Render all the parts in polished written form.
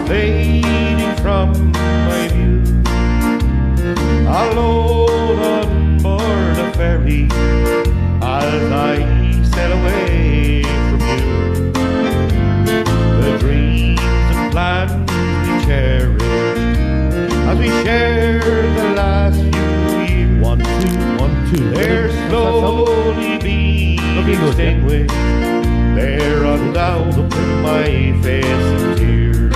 fading from my view. Alone on board a ferry as I sail away from you. The dreams and plans we cherish as we share the last few years. 1, 2, 1, 2. They're slowly being extinguished. They're run down my face in tears.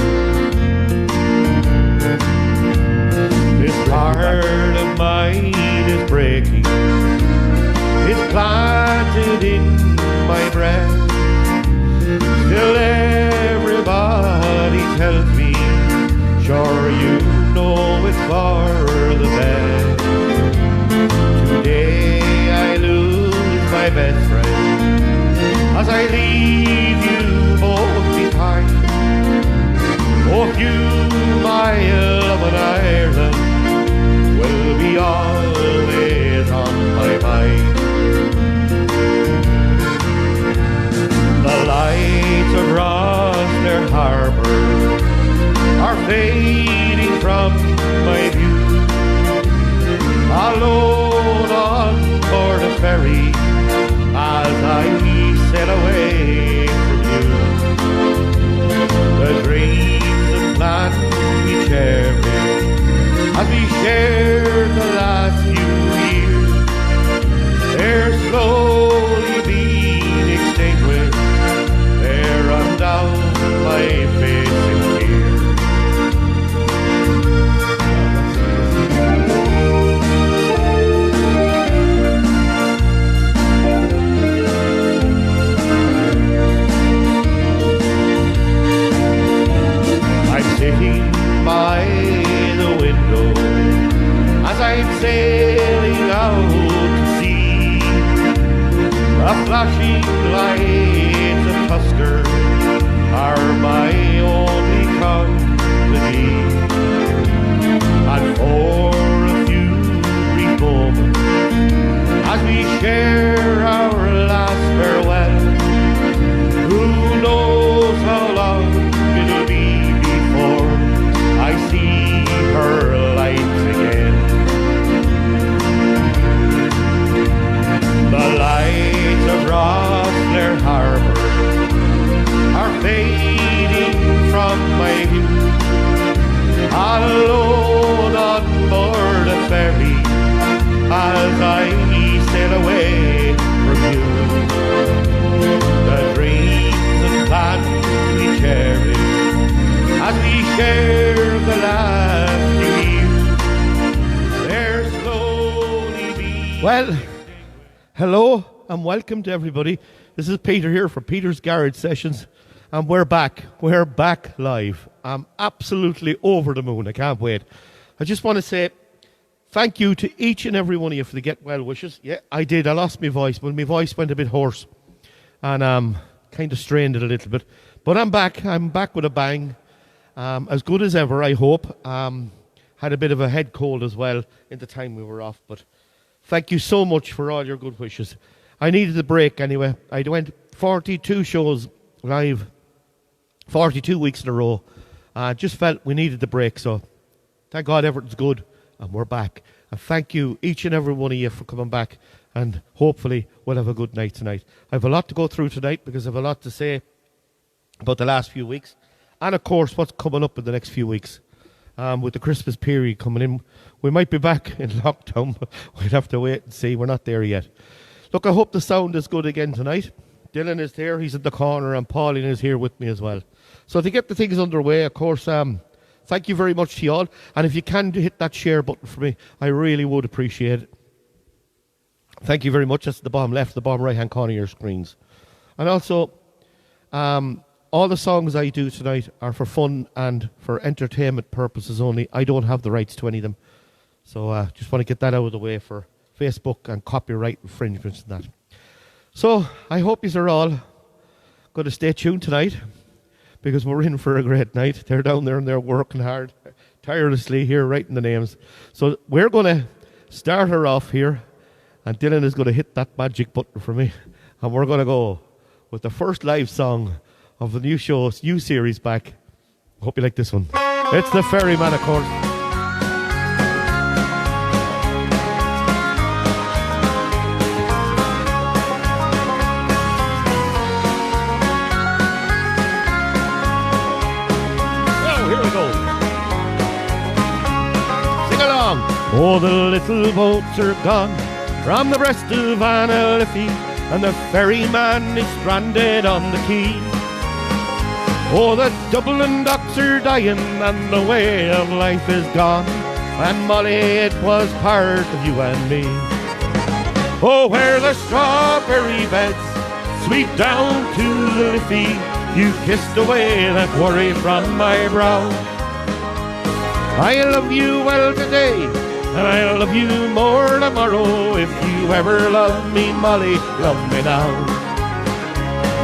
This heart of mine is breaking. It's planted in my breast. Still everybody tells me, sure you know it's for the best. Today I lose my best friend as I leave you both behind. Oh, you, my love in Ireland, will be always on my mind. The lights of Rostler Harbour are fading from my view. Alone on board a ferry as I sail away from you. The dreams and plans we cherish as we share the last few years, they're slowly being extinguished. They're run down my face in tears. Sitting by the window as I'm sailing out to sea. The flashing lights of Tusker are my only company. And for a few brief moments as we share our last farewell, who knows how long it'll be before I see her lights again. The lights of Rostler Harbour are fading from my view. Alone on board a ferry as I sail away from you. The dreams and plans we cherish as we share the last few years, they're slowly being... Well, hello and welcome to everybody. This is Peter here for Peter's Garage Sessions, and we're back. We're back live. I'm absolutely over the moon. I can't wait. I just want to say thank you to each and every one of you for the get well wishes. Yeah, I did. I lost my voice, but my voice went a bit hoarse and kind of strained it a little bit. But I'm back. I'm back with a bang. As good as ever, I hope. Had a bit of a head cold as well in the time we were off, but thank you so much for all your good wishes. I needed a break anyway. I went 42 shows live, 42 weeks in a row. Just felt we needed the break, so thank God everything's good and we're back. And thank you, each and every one of you, for coming back, and hopefully we'll have a good night tonight. I have a lot to go through tonight because I have a lot to say about the last few weeks. And, of course, what's coming up in the next few weeks. With the Christmas period coming in, we might be back in lockdown, but we'll have to wait and see. We're not there yet. Look, I hope the sound is good again tonight. Dylan is there. He's in the corner, and Pauline is here with me as well. So to get the things underway, of course, thank you very much to you all. And if you can hit that share button for me, I really would appreciate it. Thank you very much. That's the bottom left, the bottom right-hand corner of your screens. And also... all the songs I do tonight are for fun and for entertainment purposes only. I don't have the rights to any of them. So just want to get that out of the way for Facebook and copyright infringements and that. So I hope you are all going to stay tuned tonight, because we're in for a great night. They're down there and they're working hard, tirelessly here, writing the names. So we're going to start her off here, and Dylan is going to hit that magic button for me. And we're going to go with the first live song of the new show, new series back, Hope you like this one. It's the Ferryman, of course. Oh, here we go. Sing along. Oh, the little boats are gone from the breast of Anna Liffey, and the ferryman is stranded on the quay. Oh, the Dublin docks are dying, and the way of life is gone, and Molly, it was part of you and me. Oh, where the strawberry beds sweep down to the Liffey, you kissed away that worry from my brow. I love you well today, and I'll love you more tomorrow. If you ever love me, Molly, love me now.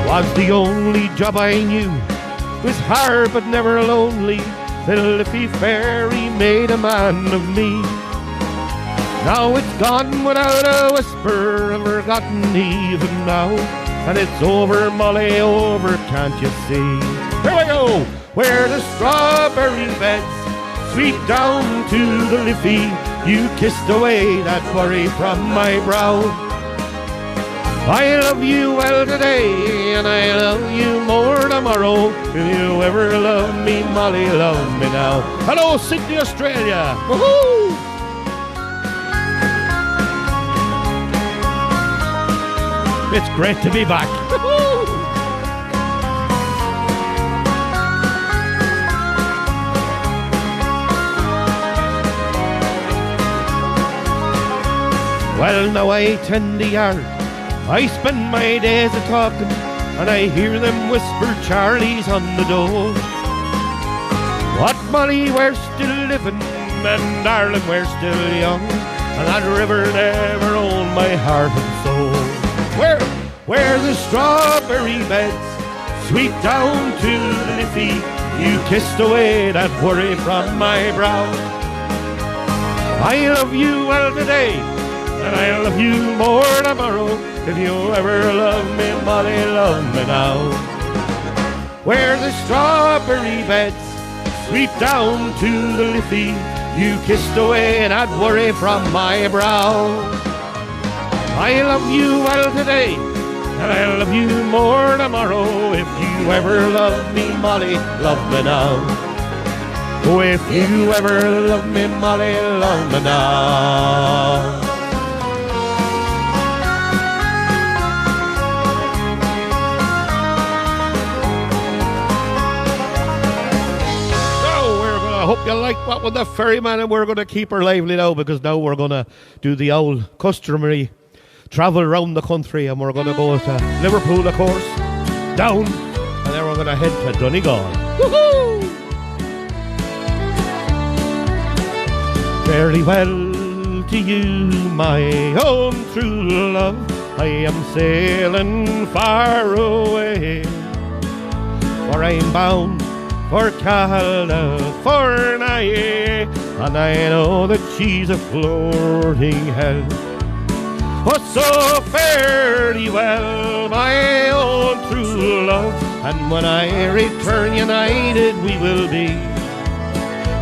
Was the only job I knew, was hard but never lonely. The Liffey ferry made a man of me. Now it's gone without a whisper, and forgotten even now. And it's over, Molly, over, can't you see? Here we go! Where the strawberry beds sweep down to the Liffey, you kissed away that worry from my brow. I love you well today, and I love you more tomorrow. If you ever love me, Molly, love me now. Hello, Sydney, Australia. Woohoo! It's great to be back. Woohoo! Well, now I tend the yard, I spend my days a-talking, and I hear them whisper Charlie's on the door. What, Molly, we're still living, and darling, we're still young, and that river never owned my heart and soul. Where the strawberry beds sweep down to the Liffey, you kissed away that worry from my brow. I love you well today, and I love you more tomorrow. If you ever love me, Molly, love me now. Where the strawberry beds sweep down to the Liffey, you kissed away that worry from my brow. I love you well today, and I love you more tomorrow. If you ever love me, Molly, love me now. Oh, if you ever love me, Molly, love me now. I hope you like what with the ferryman, and we're going to keep her lively now, because now we're going to do the old customary travel around the country, and we're going to go to Liverpool, of course, down, and then we're going to head to Donegal. Woohoo! Very well to you, my own true love, I am sailing far away, for I'm bound for California, and I know that she's a floating hell. Oh, so fare thee well, my own true love, and when I return united we will be.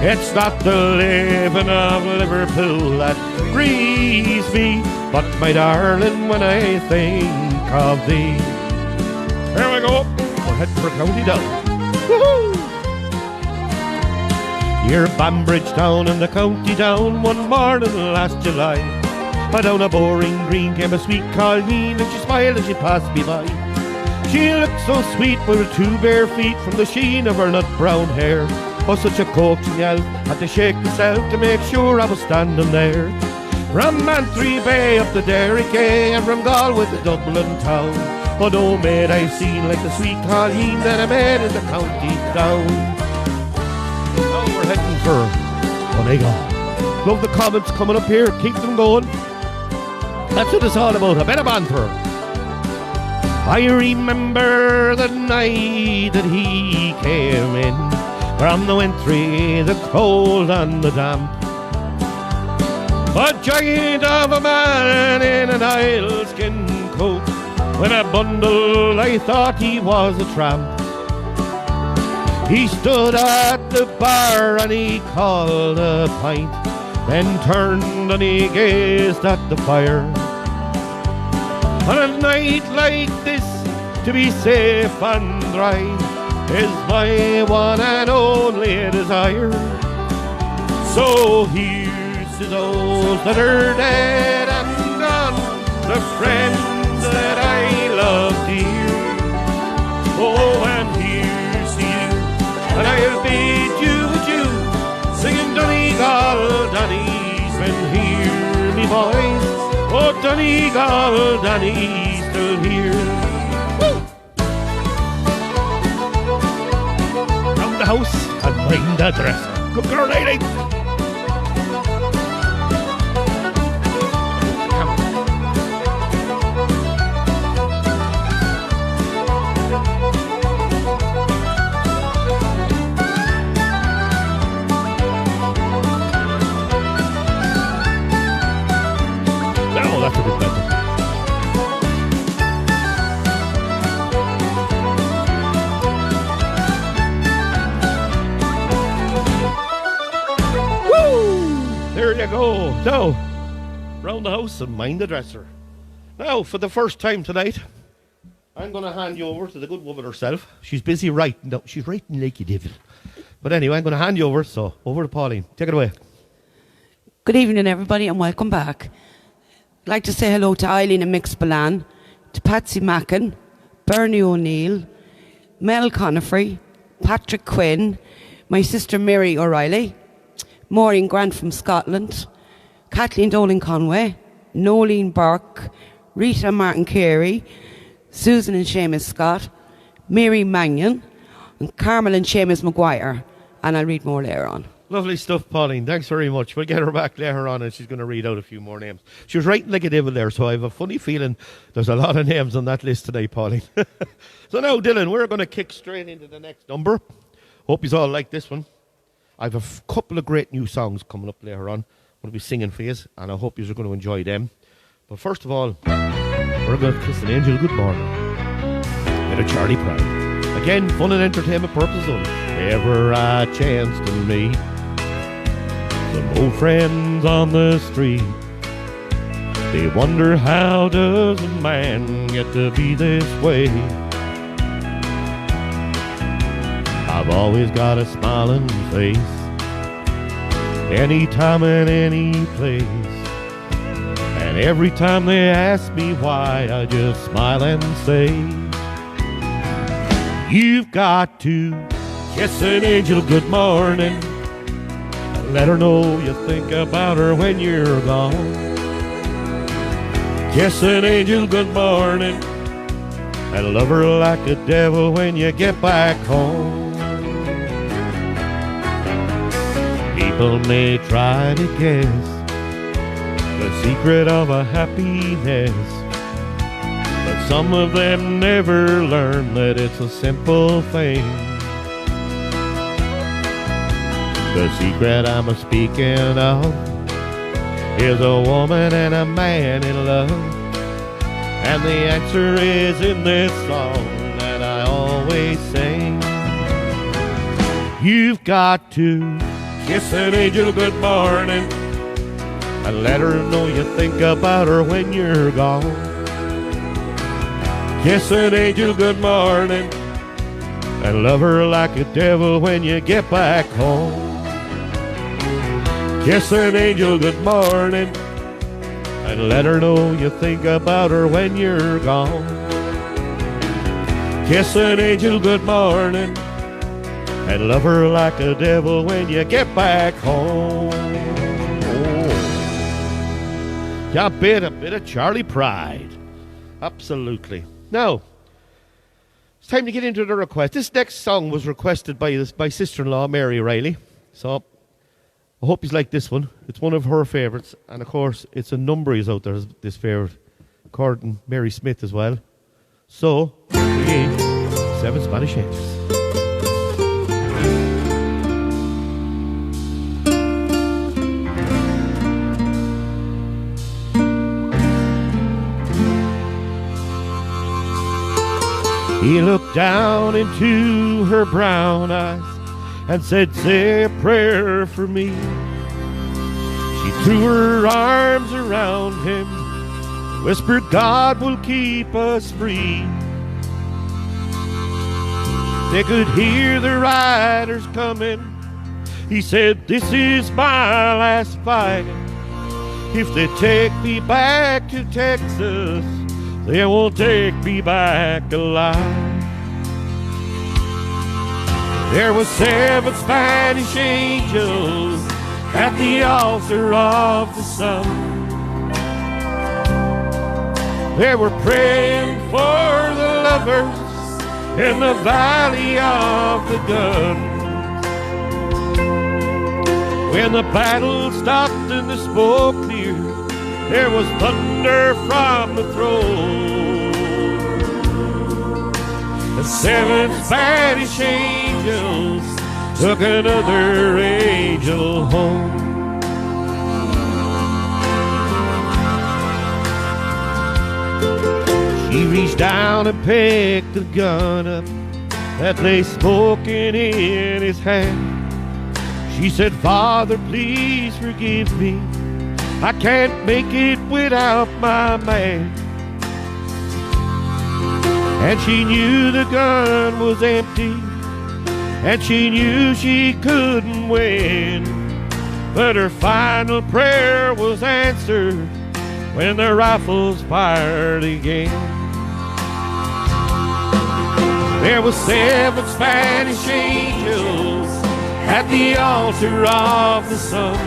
It's not the living of Liverpool that grieves me, but my darling, when I think of thee. Here we go, we're heading for County Down. Woohoo! Near Bambridge Town in the County Down, one morning last July, down a boring green came a sweet Colleen, and she smiled as she passed me by. She looked so sweet with her two bare feet, from the sheen of her nut brown hair. Oh, such a coaxing elf, had to shake myself to make sure I was standing there. From Mantry Bay up to Derry Quay, and from Galway to Dublin Town, oh no maid I've seen like the sweet Colleen that I met in the County Down. Now we're heading for Donegal. Love the comments coming up here, keep them going. That's what it's all about, a bit of banter. I remember the night that he came in, from the wintry, the cold and the damp. A giant of a man in an oilskin coat, with a bundle I thought he was a tramp. He stood at the bar and he called a pint, then turned and he gazed at the fire. On a night like this, to be safe and dry is my one and only desire. So here's to those that are dead and gone, the friends that I love dear. Oh, and here's to you, and I'll bid you adieu, singing Donegal, Donny's been here, me boys. Oh, Donegal, Donny's still here. Woo! Round the house and mind the dresser. Good girl, lady. That's a bit better. Woo! There you go. Now, round the house and mind the dresser. Now, for the first time tonight, I'm going to hand you over to the good woman herself. She's busy writing. No, she's writing like you devil. But anyway, I'm going to hand you over. So, over to Pauline. Take it away. Good evening, everybody, and welcome back. I'd like to say hello to Eileen and Mick Spillane, to Patsy Mackin, Bernie O'Neill, Mel Conifrey, Patrick Quinn, my sister Mary O'Reilly, Maureen Grant from Scotland, Kathleen Dolan Conway, Nolene Burke, Rita Martin Carey, Susan and Seamus Scott, Mary Mannion, and Carmel and Seamus Maguire. And I'll read more later on. Lovely stuff, Pauline. Thanks very much. We'll get her back later on and she's going to read out a few more names. She was writing like a devil there, so I have a funny feeling there's a lot of names on that list today, Pauline. So now, Dylan, we're going to kick straight into the next number. Hope you all like this one. I have a couple of great new songs coming up later on. I'm going to be singing for you, and I hope you're going to enjoy them. But first of all, we're going to kiss an angel good morning. Bit of Charlie Pride. Again, fun and entertainment purposes only. Ever I chance to meet some old friends on the street, they wonder how does a man get to be this way. I've always got a smiling face, anytime and any place, and every time they ask me why, I just smile and say, you've got to kiss an angel good morning, let her know you think about her when you're gone. Kiss an angel good morning and love her like a devil when you get back home. People may try to guess the secret of a happiness, but some of them never learn that it's a simple thing. The secret I'm speaking of is a woman and a man in love, and the answer is in this song that I always sing. You've got to kiss an angel good morning and let her know you think about her when you're gone. Kiss an angel good morning and love her like a devil when you get back home. Kiss an angel good morning and let her know you think about her when you're gone. Kiss an angel good morning and love her like a devil when you get back home. Oh. Yeah, a bit of Charlie Pride. Absolutely. Now, it's time to get into the request. This next song was requested by my sister-in-law, Mary Riley. So I hope you like this one. It's one of her favourites. And, of course, it's a number is out there, this favourite. According Mary Smith as well. So, again, 7 Spanish Angels. He looked down into her brown eyes and said, "Say a prayer for me." She threw her arms around him, whispered, "God will keep us free." They could hear the riders coming. He said, "This is my last fight. If they take me back to Texas, they won't take me back alive." There were 7 Spanish angels at the altar of the sun. They were praying for the lovers in the valley of the gun. When the battle stopped and the smoke cleared, there was thunder from the throne. The 7 Spanish angels took another angel home. He reached down and picked the gun up that lay smoking in his hand. She said, "Father, please forgive me. I can't make it without my man." And she knew the gun was empty, and she knew she couldn't win. But her final prayer was answered when the rifles fired again. There were 7 Spanish angels at the altar of the sun.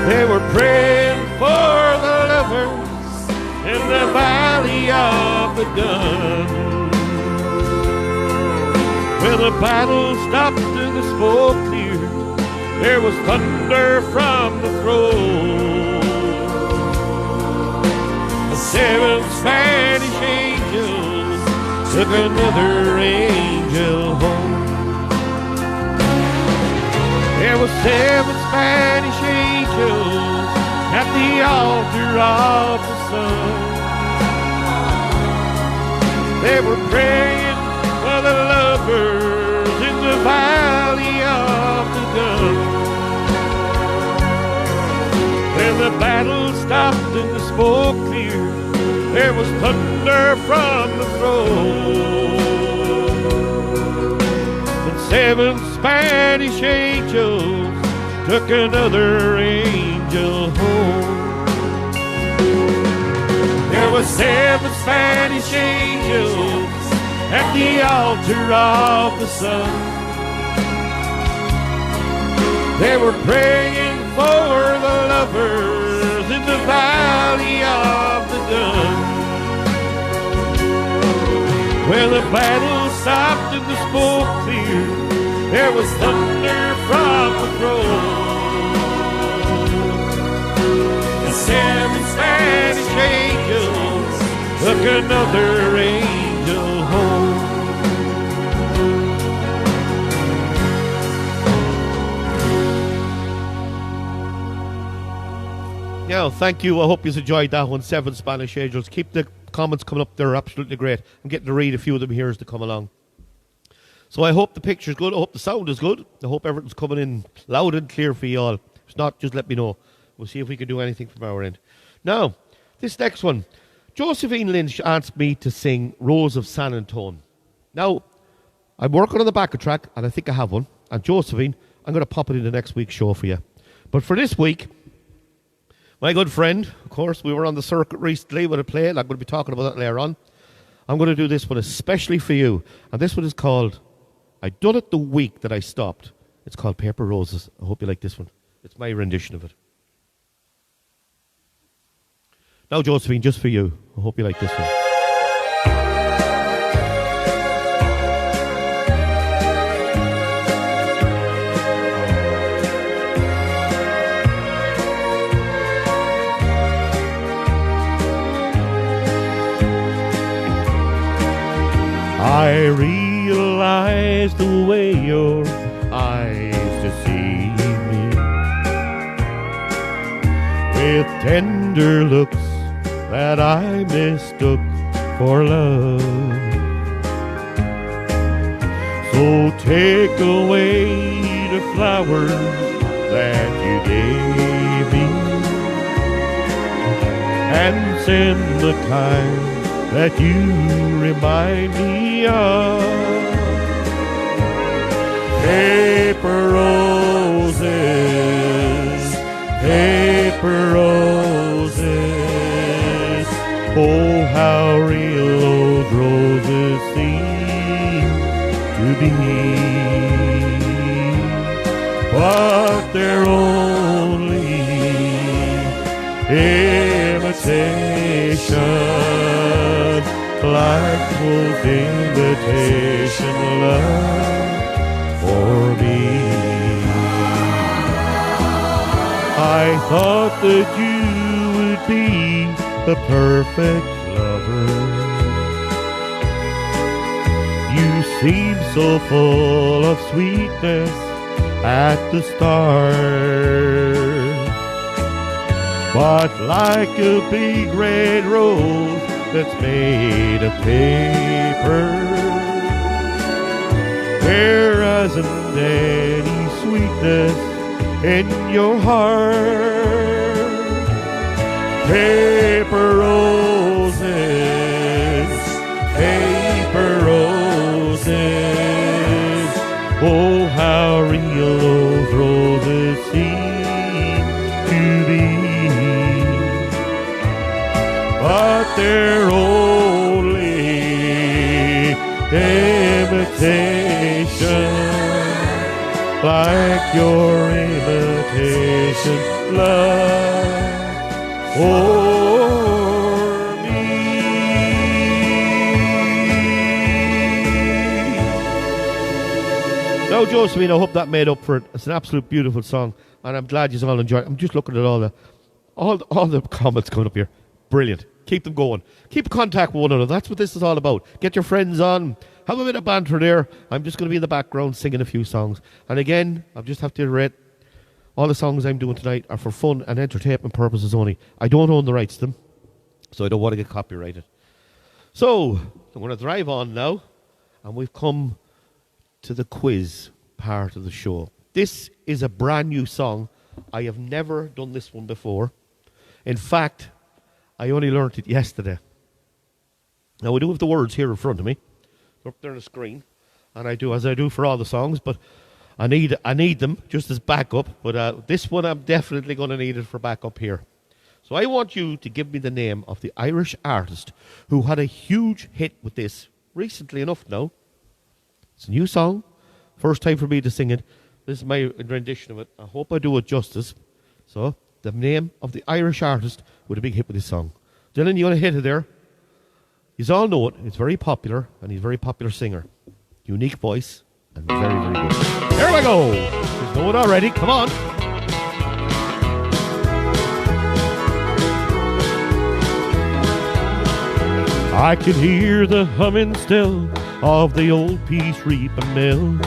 They were praying for the lovers in the valley of the gun. When the battle stopped and the smoke cleared, there was thunder from the throne. The 7 Spanish angels took another angel home. There were 7 Spanish angels at the altar of the sun. They were praying for the lovers in the valley of the gun. When the battle stopped and the smoke cleared, there was thunder from the throne. And 7 Spanish angels took another angel home. There were 7 Spanish angels at the altar of the sun. They were praying for the lovers in the valley of the gun. When the battle stopped and the smoke cleared, there was thunder from the throne. The 7 Spanish angels took another angel home. Yeah, thank you. I hope you enjoyed that one, 7 Spanish Angels. Keep the comments coming up. They're absolutely great. I'm getting to read a few of them here as they come along. So I hope the picture's good. I hope the sound is good. I hope everything's coming in loud and clear for you all. If it's not, just let me know. We'll see if we can do anything from our end. Now, this next one. Josephine Lynch asked me to sing Rose of San Antone. Now, I'm working on the backup track, and I think I have one. And Josephine, I'm going to pop it in the next week's show for you. But for this week, my good friend, of course, we were on the circuit recently with a play, and I'm going to be talking about that later on. I'm going to do this one especially for you. And this one is called, I done it the week that I stopped. It's called Paper Roses. I hope you like this one. It's my rendition of it. Now, Josephine, just for you. I hope you like this one. I realize the way your eyes deceive me with tender looks that I mistook for love. So take away the flowers that you gave me, and send the kind that you remind me of. Paper roses, paper roses, oh how real those roses seem to be, but they're only imitation, like those invitation love for me. I thought that you would be the perfect lover. You seem so full of sweetness at the start, but like a big red rose that's made of paper, there isn't any sweetness in your heart. Paper roses, paper roses, oh how real those roses seem to be, but they're only imitation, like your imitation love for me. Now, Josephine, I hope that made up for it. It's an absolute beautiful song, and I'm glad you all enjoyed it. I'm just looking at all the comments coming up here. Brilliant. Keep them going. Keep contact with one another. That's what this is all about. Get your friends on. Have a bit of banter there. I'm just going to be in the background singing a few songs. And again, I just have to reiterate, all the songs I'm doing tonight are for fun and entertainment purposes only. I don't own the rights to them, so I don't want to get copyrighted. So, I'm going to drive on now, and we've come to the quiz part of the show. This is a brand new song. I have never done this one before. In fact, I only learnt it yesterday. Now, I do have the words here in front of me. They're up there on the screen. And I do, as I do for all the songs, but I need them just as backup. But this one, I'm definitely going to need it for backup here. So I want you to give me the name of the Irish artist who had a huge hit with this recently enough now. It's a new song. First time for me to sing it. This is my rendition of it. I hope I do it justice. So, the name of the Irish artist with a big hit with this song. Dylan, you want to hit it there? You all know it. It's very popular, and he's a very popular singer. Unique voice, and very, very good. Here we go. There's no one already. Come on. I can hear the humming still of the old peace reaping mill.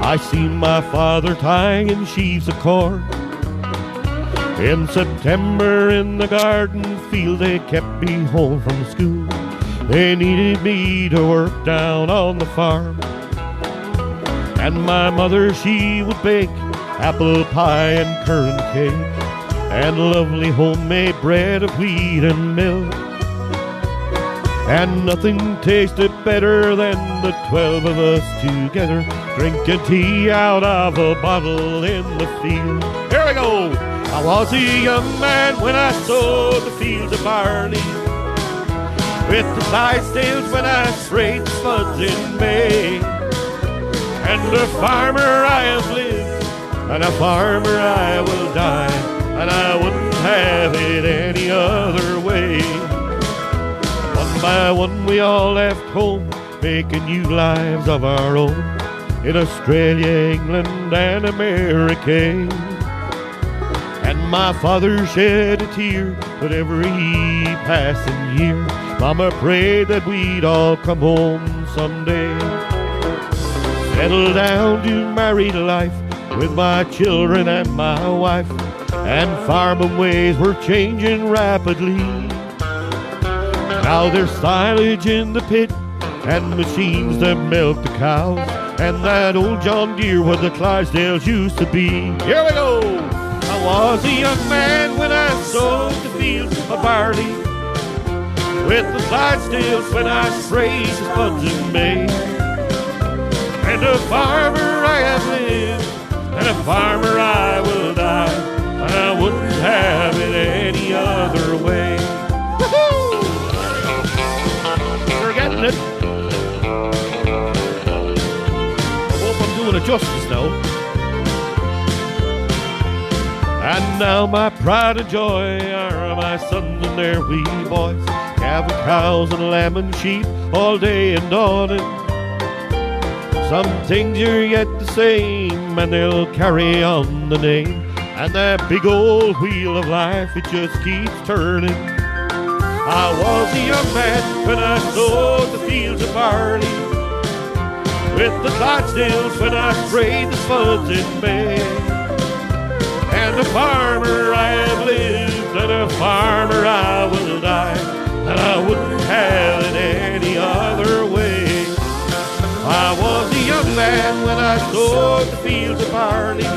I seen my father tying sheaves of corn. In September in the garden field they kept me home from school. They needed me to work down on the farm. And my mother, she would bake apple pie and currant cake, and lovely homemade bread of wheat and milk. And nothing tasted better than the 12 of us together, drinking tea out of a bottle in the field. Here we go! I was a young man when I sowed the fields of barley, with the Clydesdales when I sprayed the spuds in May. And a farmer I have lived, and a farmer I will die, and I wouldn't have it any other way. One by one we all left home, making new lives of our own, in Australia, England, and America. And my father shed a tear with every passing year. Mama prayed that we'd all come home someday, settle down to married life with my children and my wife. And farming ways were changing rapidly. Now there's silage in the pit and machines that milk the cows, and that old John Deere where the Clydesdales used to be. Here we go! I was a young man when I sowed the fields of barley, with the Clydesdales when I sprayed the spuds in May. And a farmer I have lived, and a farmer I will die, and I wouldn't have it any other way. Woo-hoo! We're getting it. I hope I'm doing it justice now. And now my pride and joy are my sons and their wee boys, calving cows and lambing sheep all day and dawning. Some things are yet the same, and they'll carry on the name, and that big old wheel of life, it just keeps turning. I was a young man when I sowed the fields of barley, with the Clydesdales when I sprayed the spuds in May. And a farmer I have lived, and a farmer I will die, and I wouldn't have it any other way. I was a young man when I sowed the fields of barley,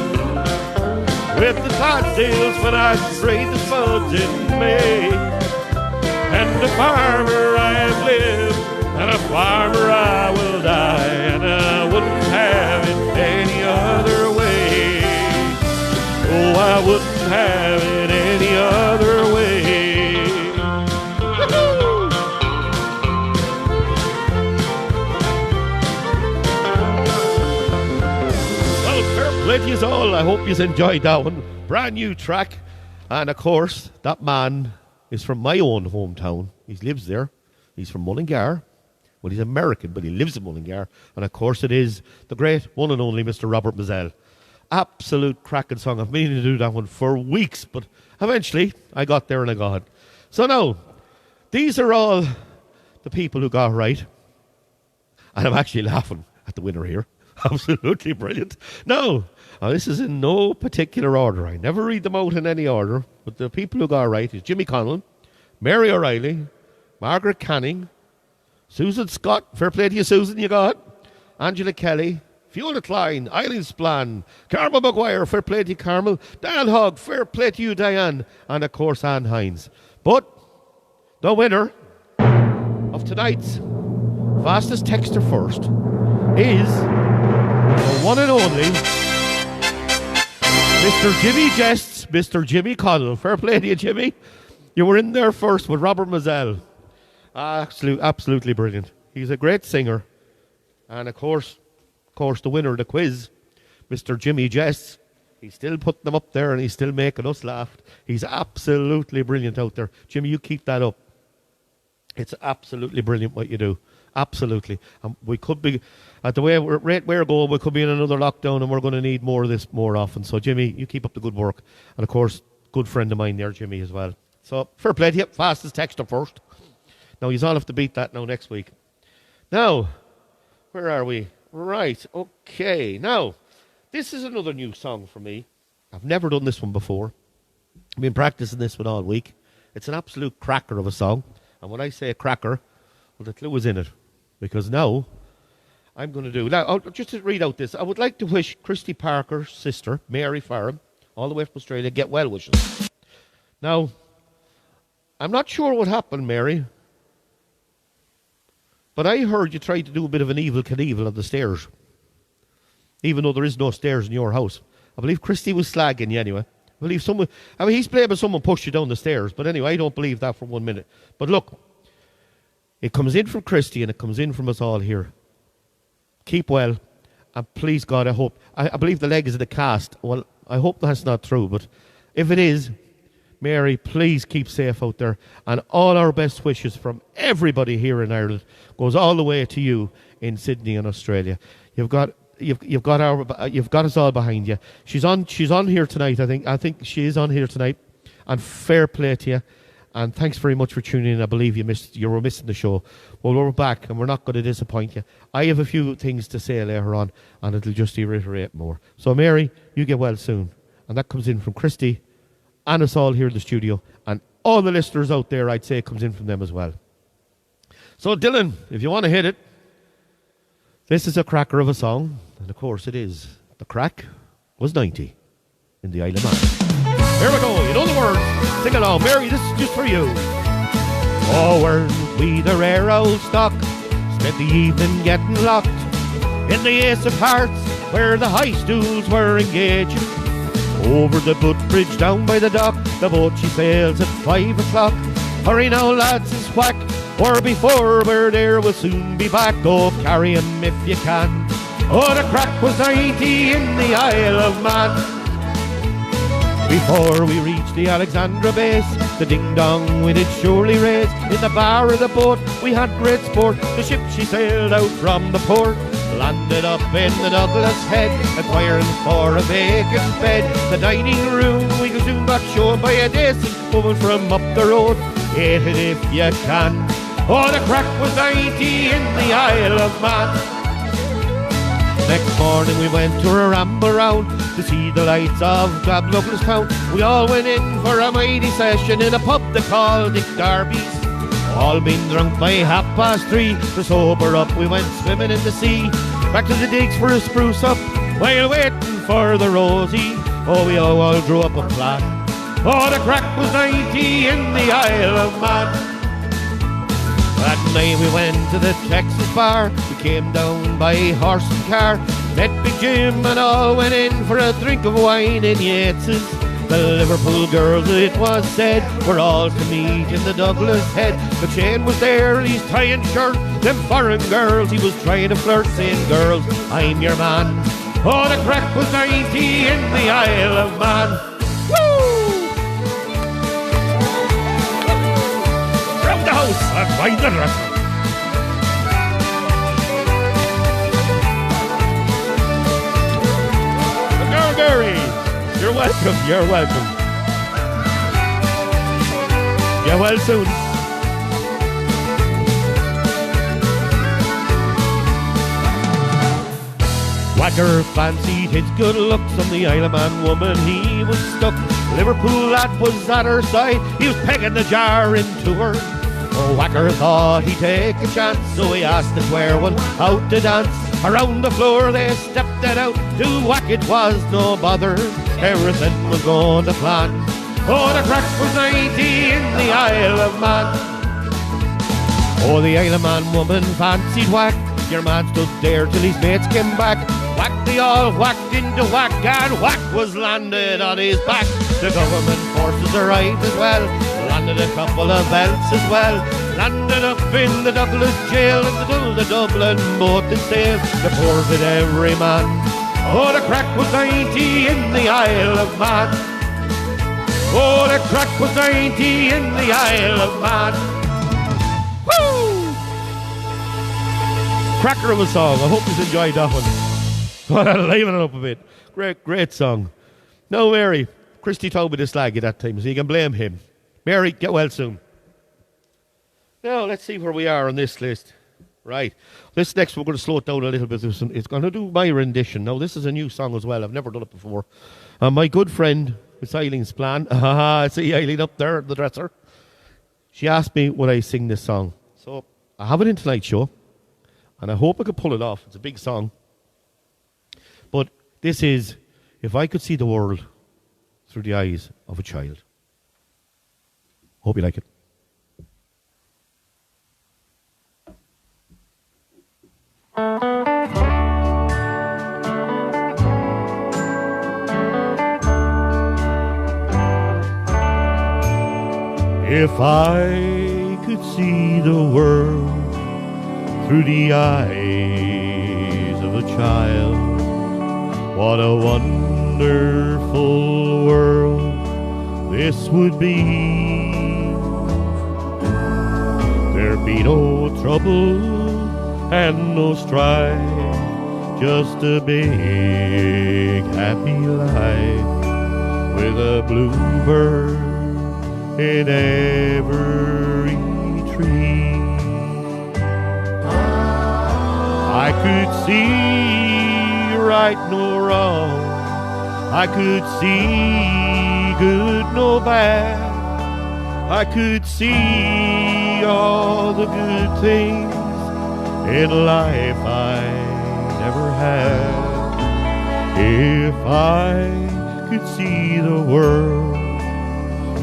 with the Clydesdales when I sprayed the spuds in May. And a farmer I have lived, and a farmer I will die, and I wouldn't have it any other way. Oh, I wouldn't have it any other way. Well, fair play to you all. I hope you enjoyed that one. Brand new track. And of course, that man is from my own hometown. He lives there. He's from Mullingar. Well, he's American, but he lives in Mullingar. And of course, it is the great one and only Mr. Robert Mazzell. Absolute cracking song. I've been meaning to do that one for weeks, but eventually I got there and I got it. So now, these are all the people who got right. And I'm actually laughing at the winner here. Absolutely brilliant. Now, this is in no particular order. I never read them out in any order, but the people who got right is Jimmy Connell, Mary O'Reilly, Margaret Canning, Susan Scott, fair play to you, Susan, you got, Angela Kelly, Fiona Klein, Eileen Splann, Carmel Maguire, fair play to you, Carmel, Diane Hogg, fair play to you, Diane, and of course Anne Hines. But the winner of tonight's fastest texter first is the one and only Mr. Jimmy Jests, Mr. Jimmy Connell. Fair play to you, Jimmy. You were in there first with Robert Mazzell. Absolutely brilliant. He's a great singer. And of course, the winner of the quiz, Mr. Jimmy Jests. He's still putting them up there and he's still making us laugh. He's absolutely brilliant out there. Jimmy, you keep that up. It's absolutely brilliant what you do. Absolutely. And we could be, at the rate we're going, we could be in another lockdown and we're going to need more of this more often. So, Jimmy, you keep up the good work. And, of course, good friend of mine there, Jimmy, as well. So, fair play to you. Fastest texter first. Now, he's all have to beat that now next week. Now, where are we? Right, okay. Now, this is another new song for me. I've never done this one before. I've been practicing this one all week. It's an absolute cracker of a song. And when I say a cracker, well, the clue is in it. Because now, I'm going to do... Now, just to read out this, I would like to wish Christy Parker's sister, Mary Farron, all the way from Australia, get well wishes. Now, I'm not sure what happened, Mary, but I heard you tried to do a bit of an Evel Knievel on the stairs, even though there is no stairs in your house. I believe Christy was slagging you anyway. He's blaming someone pushed you down the stairs, but anyway, I don't believe that for 1 minute. But look, it comes in from Christy and it comes in from us all here. Keep well, and please God, I believe the leg is in the cast. Well, I hope that's not true, but if it is, Mary, please keep safe out there. And all our best wishes from everybody here in Ireland goes all the way to you in Sydney and Australia. You've got us all behind you. She's on here tonight, I think she is on here tonight. And fair play to you. And thanks very much for tuning in. I believe you were missing the show. Well, we're back and we're not going to disappoint you. I have a few things to say later on and it'll just reiterate more. So Mary, you get well soon. And that comes in from Christy and us all here in the studio. And all the listeners out there, I'd say it comes in from them as well. So, Dylan, if you want to hit it, this is a cracker of a song, and of course it is. The crack was 90 in the Isle of Man. Here we go, you know the words. Sing along. Mary, this is just for you. Oh, weren't we the rare old stock? Spent the evening getting locked in the Ace of Hearts, where the high stools were engaging. Over the boat bridge down by the dock, the boat she sails at 5 o'clock. Hurry now, lads, it's whack, or before we're there we'll soon be back. Go carry 'em if you can. Oh, the crack was 90 in the Isle of Man. Before we reached the Alexandra base, the ding-dong we did surely raise. In the bar of the boat we had great sport. The ship she sailed out from the port, landed up in the Douglas Head, inquiring for a vacant bed. The dining room we soon got shown by a decent woman from up the road. Ate it if you can. Oh, the crack was 90 in the Isle of Man. Next morning we went to a ramble round to see the lights of Douglas town. We all went in for a mighty session in a pub they called Dick Darby's. All been drunk by 3:30. To sober up we went swimming in the sea. Back to the digs for a spruce up while waiting for the Rosie. Oh, we all drew up a plan. Oh, the crack was 90 in the Isle of Man. That night we went to the Texas bar. We came down by horse and car. Met Big Jim and all went in for a drink of wine in Yates's. The Liverpool girls, it was said, were all to meet in the Douglas Head. The chain was there, his tie and shirt. Them foreign girls he was trying to flirt, saying, "Girls, I'm your man." Oh, the crack was 90 in the Isle of Man. Woo! Round the house and find the dresser. Gary, you're welcome, you're welcome. Get well soon. Whacker fancied his good looks on the Isle of Man woman. He was stuck. Liverpool lad was at her side. He was pegging the jar into her. Oh, Whacker thought he'd take a chance, so he asked the square one out to dance. Around the floor they stepped it out. To Whack it was no bother. Everything was going to plan. Oh, the crack was 90 in the Isle of Man. Oh, the Isle of Man woman fancied Whack. Your man stood there till his mates came back. Whack they all whacked into Whack, and Whack was landed on his back. The government forces arrived as well. Landed a couple of belts as well. Landed up in the Douglas jail and the Dublin boat that sailed. Deported every man. Oh, the crack was 90 in the Isle of Man. Oh, the crack was 90 in the Isle of Man. Woo! Cracker of a song. I hope you enjoyed that one. But I'll liven it up a bit. Great song. No, Mary. Christy told me to slag you that time, so you can blame him. Mary, get well soon. Now, let's see where we are on this list. Right. This next, we're going to slow it down a little bit. It's going to do my rendition. Now, this is a new song as well. I've never done it before. My good friend, Miss Eileen's plan. I see Eileen up there at the dresser. She asked me would I sing this song. So, I have it in tonight's show. And I hope I can pull it off. It's a big song. But this is If I Could See the World Through the Eyes of a Child. Hope you like it. If I could see the world through the eyes of a child, what a wonderful world this would be. There'd be no trouble and no strife, just a big happy life with a bluebird in every tree. I could see right no wrong, I could see good no bad, I could see all the good things in life I never had. If I could see the world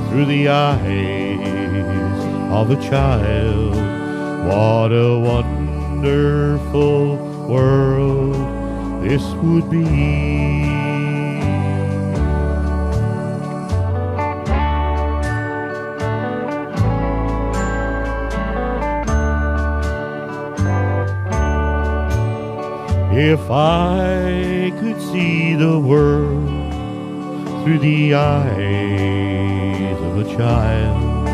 through the eyes of a child, what a wonderful world this would be. If I could see the world through the eyes of a child,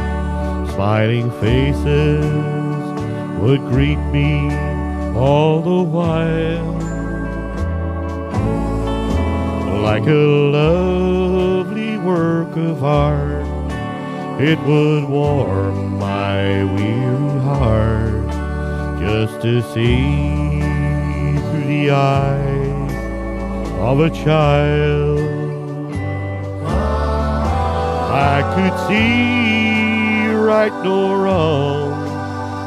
smiling faces would greet me all the while. Like a lovely work of art, it would warm my weary heart just to see through the eyes of a child. I could see right nor wrong,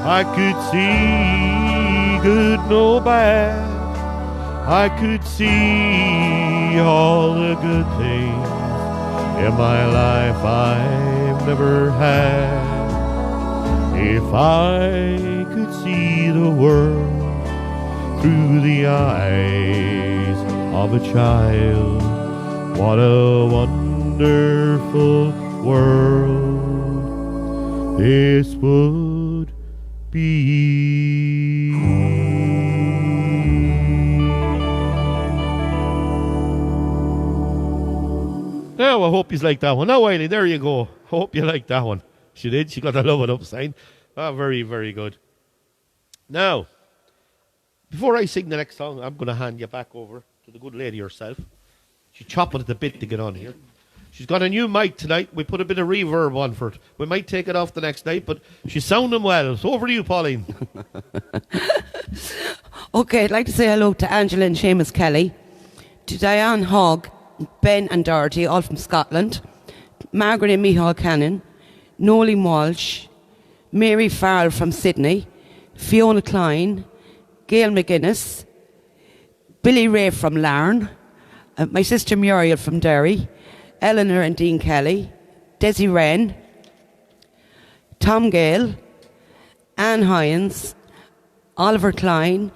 I could see good nor bad, I could see all the good things in my life I've never had. If I could see the world through the eyes of a child, what a wonderful world this would be. Now I hope you like that one. Now Wiley, there you go. I hope you like that one. She did. She got a love it up sign. Ah, very, very good. Now, before I sing the next song, I'm going to hand you back over to the good lady herself. She's chopping at the bit to get on here. She's got a new mic tonight. We put a bit of reverb on for it. We might take it off the next night, but she's sounding well. So over to you, Pauline. Okay, I'd like to say hello to Angela and Seamus Kelly, to Diane Hogg, Ben and Dorothy, all from Scotland, Margaret and Michal Cannon, Noeline Walsh, Mary Farrell from Sydney, Fiona Klein, Gail McGuinness, Billy Ray from Larne, my sister Muriel from Derry, Eleanor and Dean Kelly, Desi Wren, Tom Gale, Anne Hyans, Oliver Klein,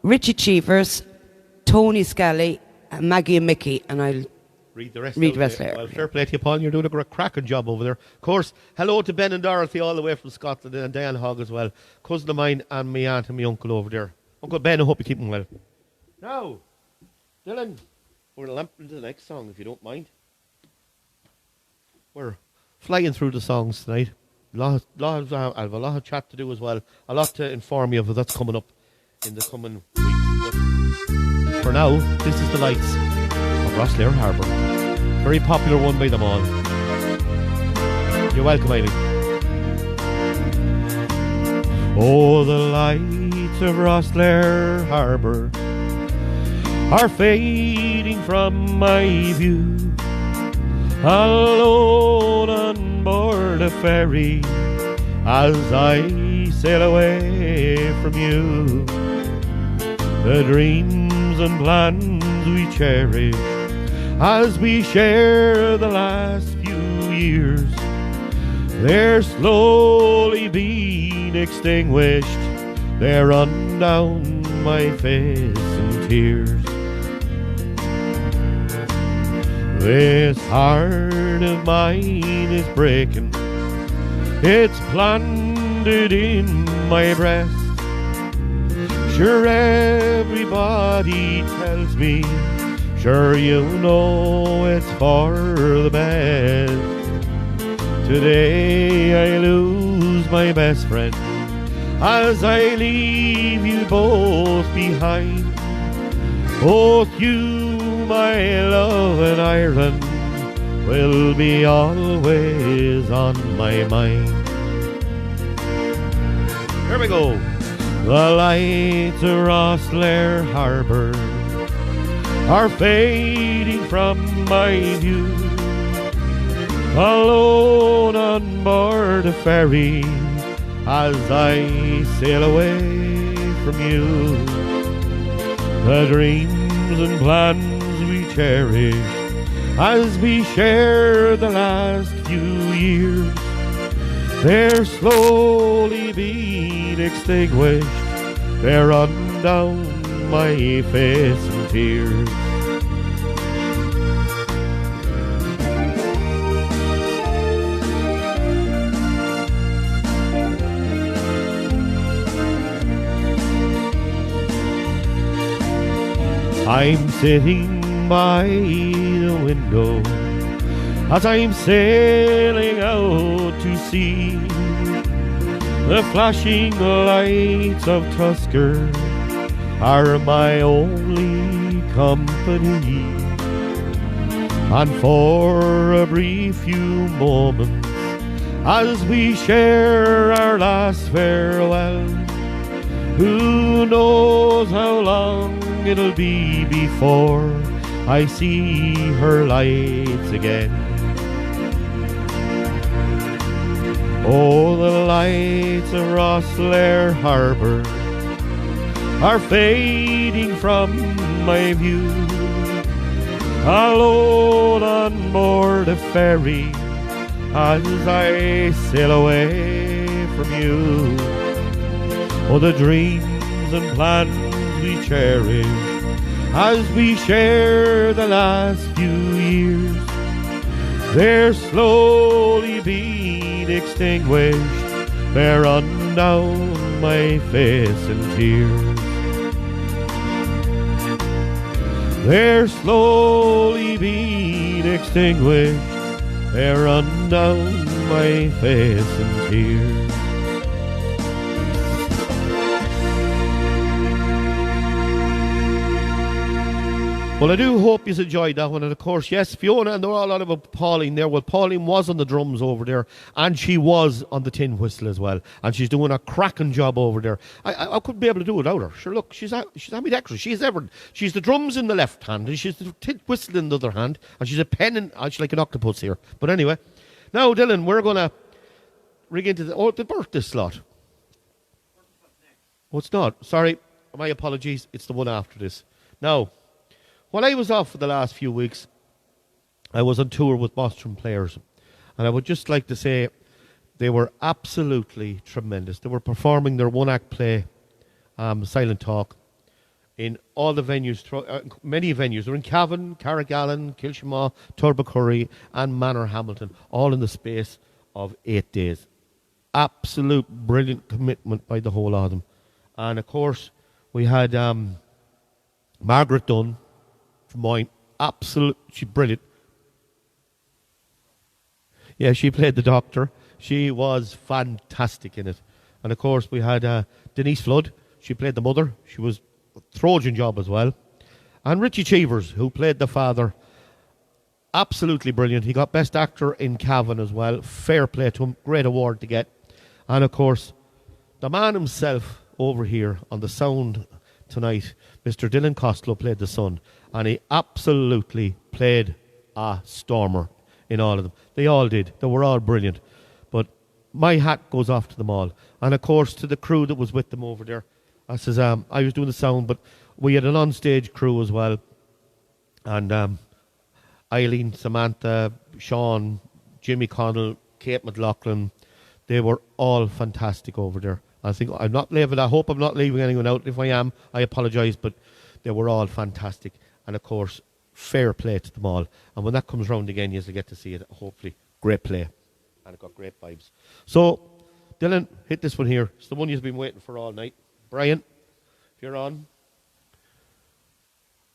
Richie Cheevers, Tony Scally, and Maggie and Mickey, and I'll read the rest later. Well, fair play to you, Paul. You're doing a cracking job over there. Of course, hello to Ben and Dorothy all the way from Scotland, and Diane Hogg as well. Cousin of mine and my aunt and my uncle over there. Uncle Ben, I hope you keep him well. Now, Dylan, we're going to lamp into the next song, if you don't mind. We're flying through the songs tonight. I have a lot of chat to do as well. A lot to inform you of that's coming up in the coming weeks. But for now, this is the lights of Rostler Harbour. Very popular one by them all. You're welcome, Eileen. Oh, the lights of Rostler Harbour are fading from my view. Alone on board a ferry as I sail away from you. The dreams and plans we cherish as we share the last few years, they're slowly being extinguished. They run down my face in tears. This heart of mine is breaking, it's planted in my breast. Sure, everybody tells me, sure you know it's for the best. Today I lose my best friend as I leave you both behind. Both you, my love, and Ireland will be always on my mind. Here we go. The lights of Rostler Harbour are fading from my view. Alone on board a ferry as I sail away from you. The dreams and plans we cherish as we share the last few years, they're slowly being extinguished. They're running down my face in tears. I'm sitting by the window as I'm sailing out to sea. The flashing lights of Tusker are my only company, and for a brief few moments as we share our last farewell, who knows how long it'll be before I see her lights again. Oh, the lights of Rostler Harbour are fading from my view. Alone on board a ferry as I sail away from you. Oh, the dreams and plans we cherish as we share the last few years, they're slowly being extinguished. They're running down my face in tears. They're slowly being extinguished. They're running down my face in tears. Well, I do hope you enjoyed that one. And of course, yes, Fiona, and there were a lot about Pauline there. Well, Pauline was on the drums over there, and she was on the tin whistle as well. And she's doing a cracking job over there. I couldn't be able to do it without her. Sure, look, she's ambidextrous. She's the drums in the left hand, and she's the tin whistle in the other hand, and she's a pen and she's like an octopus here. But anyway, now, Dylan, we're going to ring into the birthday slot. Oh, it's not. Sorry, my apologies. It's the one after this. Now, while I was off for the last few weeks, I was on tour with Boston Players. And I would just like to say they were absolutely tremendous. They were performing their one-act play, Silent Talk, in all the venues, many venues. They're in Cavan, Carrigallen, Kilshaw, Turbacurry, and Manor Hamilton, all in the space of 8 days. Absolute brilliant commitment by the whole lot of them. And, of course, we had Margaret Dunn from mine. Absolutely brilliant. Yeah, she played the doctor. She was fantastic in it. And, of course, we had Denise Flood. She played the mother. She was a Trojan job as well. And Richie Cheevers, who played the father. Absolutely brilliant. He got Best Actor in Cavan as well. Fair play to him. Great award to get. And, of course, the man himself over here on the sound tonight, Mr. Dylan Costello, played the son. And he absolutely played a stormer in all of them. They all did. They were all brilliant. But my hat goes off to them all. And, of course, to the crew that was with them over there. I says, I was doing the sound, but we had an on-stage crew as well. And Eileen, Samantha, Sean, Jimmy Connell, Kate McLaughlin, they were all fantastic over there. I think I'm not leaving. I hope I'm not leaving anyone out. If I am, I apologise, but they were all fantastic. And, of course, fair play to them all. And when that comes round again, you'll get to see it, hopefully. Great play. And it got great vibes. So, Dylan, hit this one here. It's the one you've been waiting for all night. Brian, if you're on,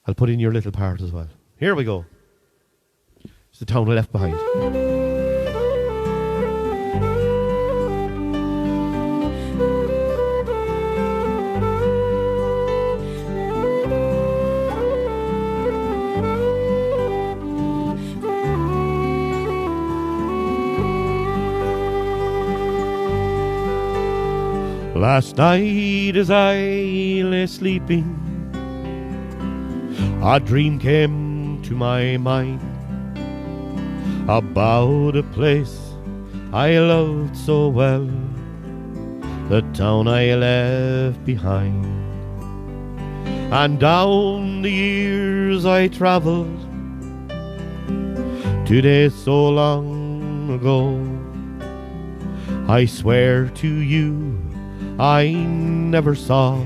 I'll put in your little part as well. Here we go. It's the town I left behind. Last night as I lay sleeping, a dream came to my mind about a place I loved so well. the town I left behind. And down the years I travelled, today so long ago, I swear to you I never saw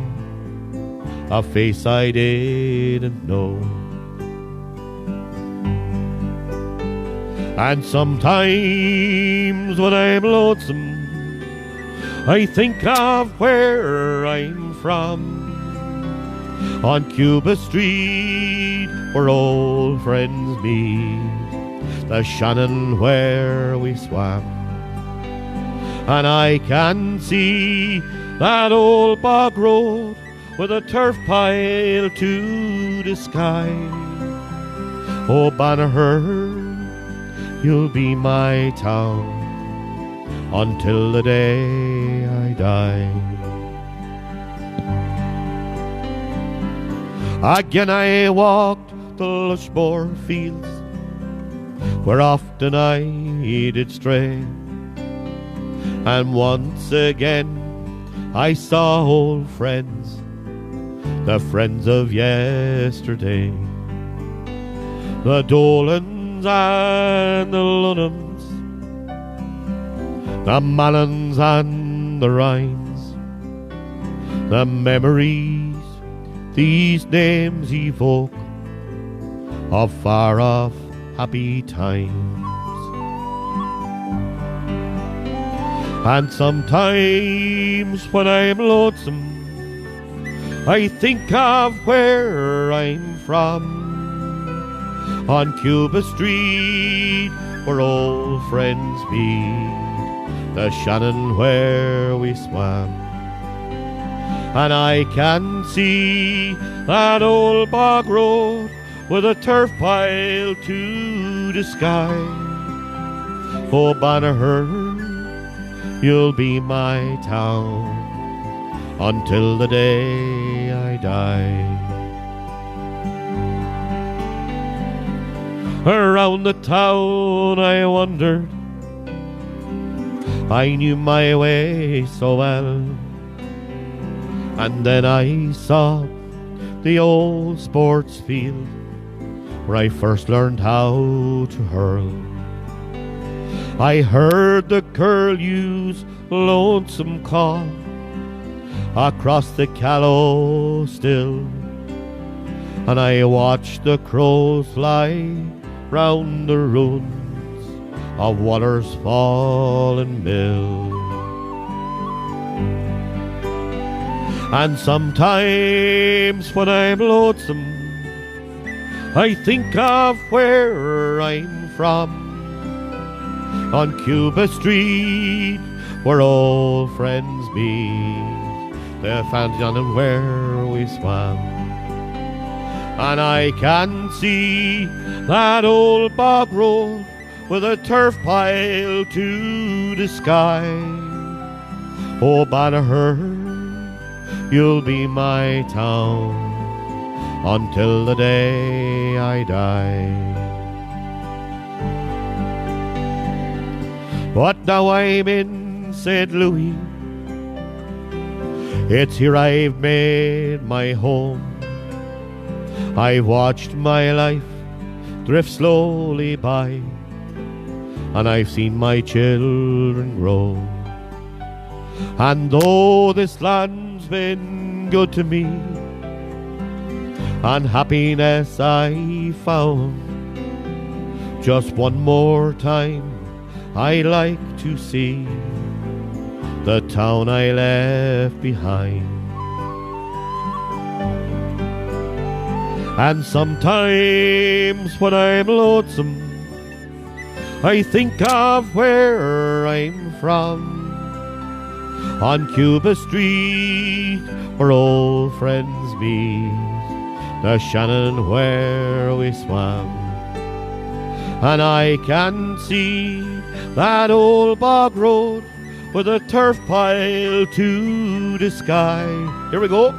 a face I didn't know. And sometimes when I'm lonesome, I think of where I'm from, on Cuba Street where old friends meet, the Shannon where we swam. And I can see that old bog road with a turf pile to the sky. Oh, Banagher, you'll be my town until the day I die. Again I walked the Lushmore fields, where often I did stray, and once again I saw old friends, the friends of yesterday. The Dolans and the Lunhams, the Mallons and the Rhines, the memories these names evoke of far-off happy times. And sometimes when I'm lonesome, I think of where I'm from, on Cuba Street where old friends meet, the Shannon where we swam. And I can see that old bog road with a turf pile to the sky. Oh, Banagher, you'll be my town until the day I die. Around the town I wandered, I knew my way so well. And then I saw the old sports field where I first learned how to hurl. I heard the curlew's lonesome call across the Callow still, and I watched the crows fly round the ruins of Waller's fallen mill. And sometimes when I'm lonesome, I think of where I'm from, on Cuba Street where old friends meet, the fountain where we swam. And I can see that old bog road with a turf pile to the sky. Oh, Banagher, you'll be my town until the day I die. But now I'm in St. Louis, it's here I've made my home. I've watched my life drift slowly by, and I've seen my children grow. And though this land's been good to me, and happiness I found, just one more time I'd like to see the town I left behind. And sometimes when I'm lonesome, I think of where I'm from, on Cuba Street where old friends meet, the Shannon where we swam. And I can see that old bog road with a turf pile to the sky. Here we go.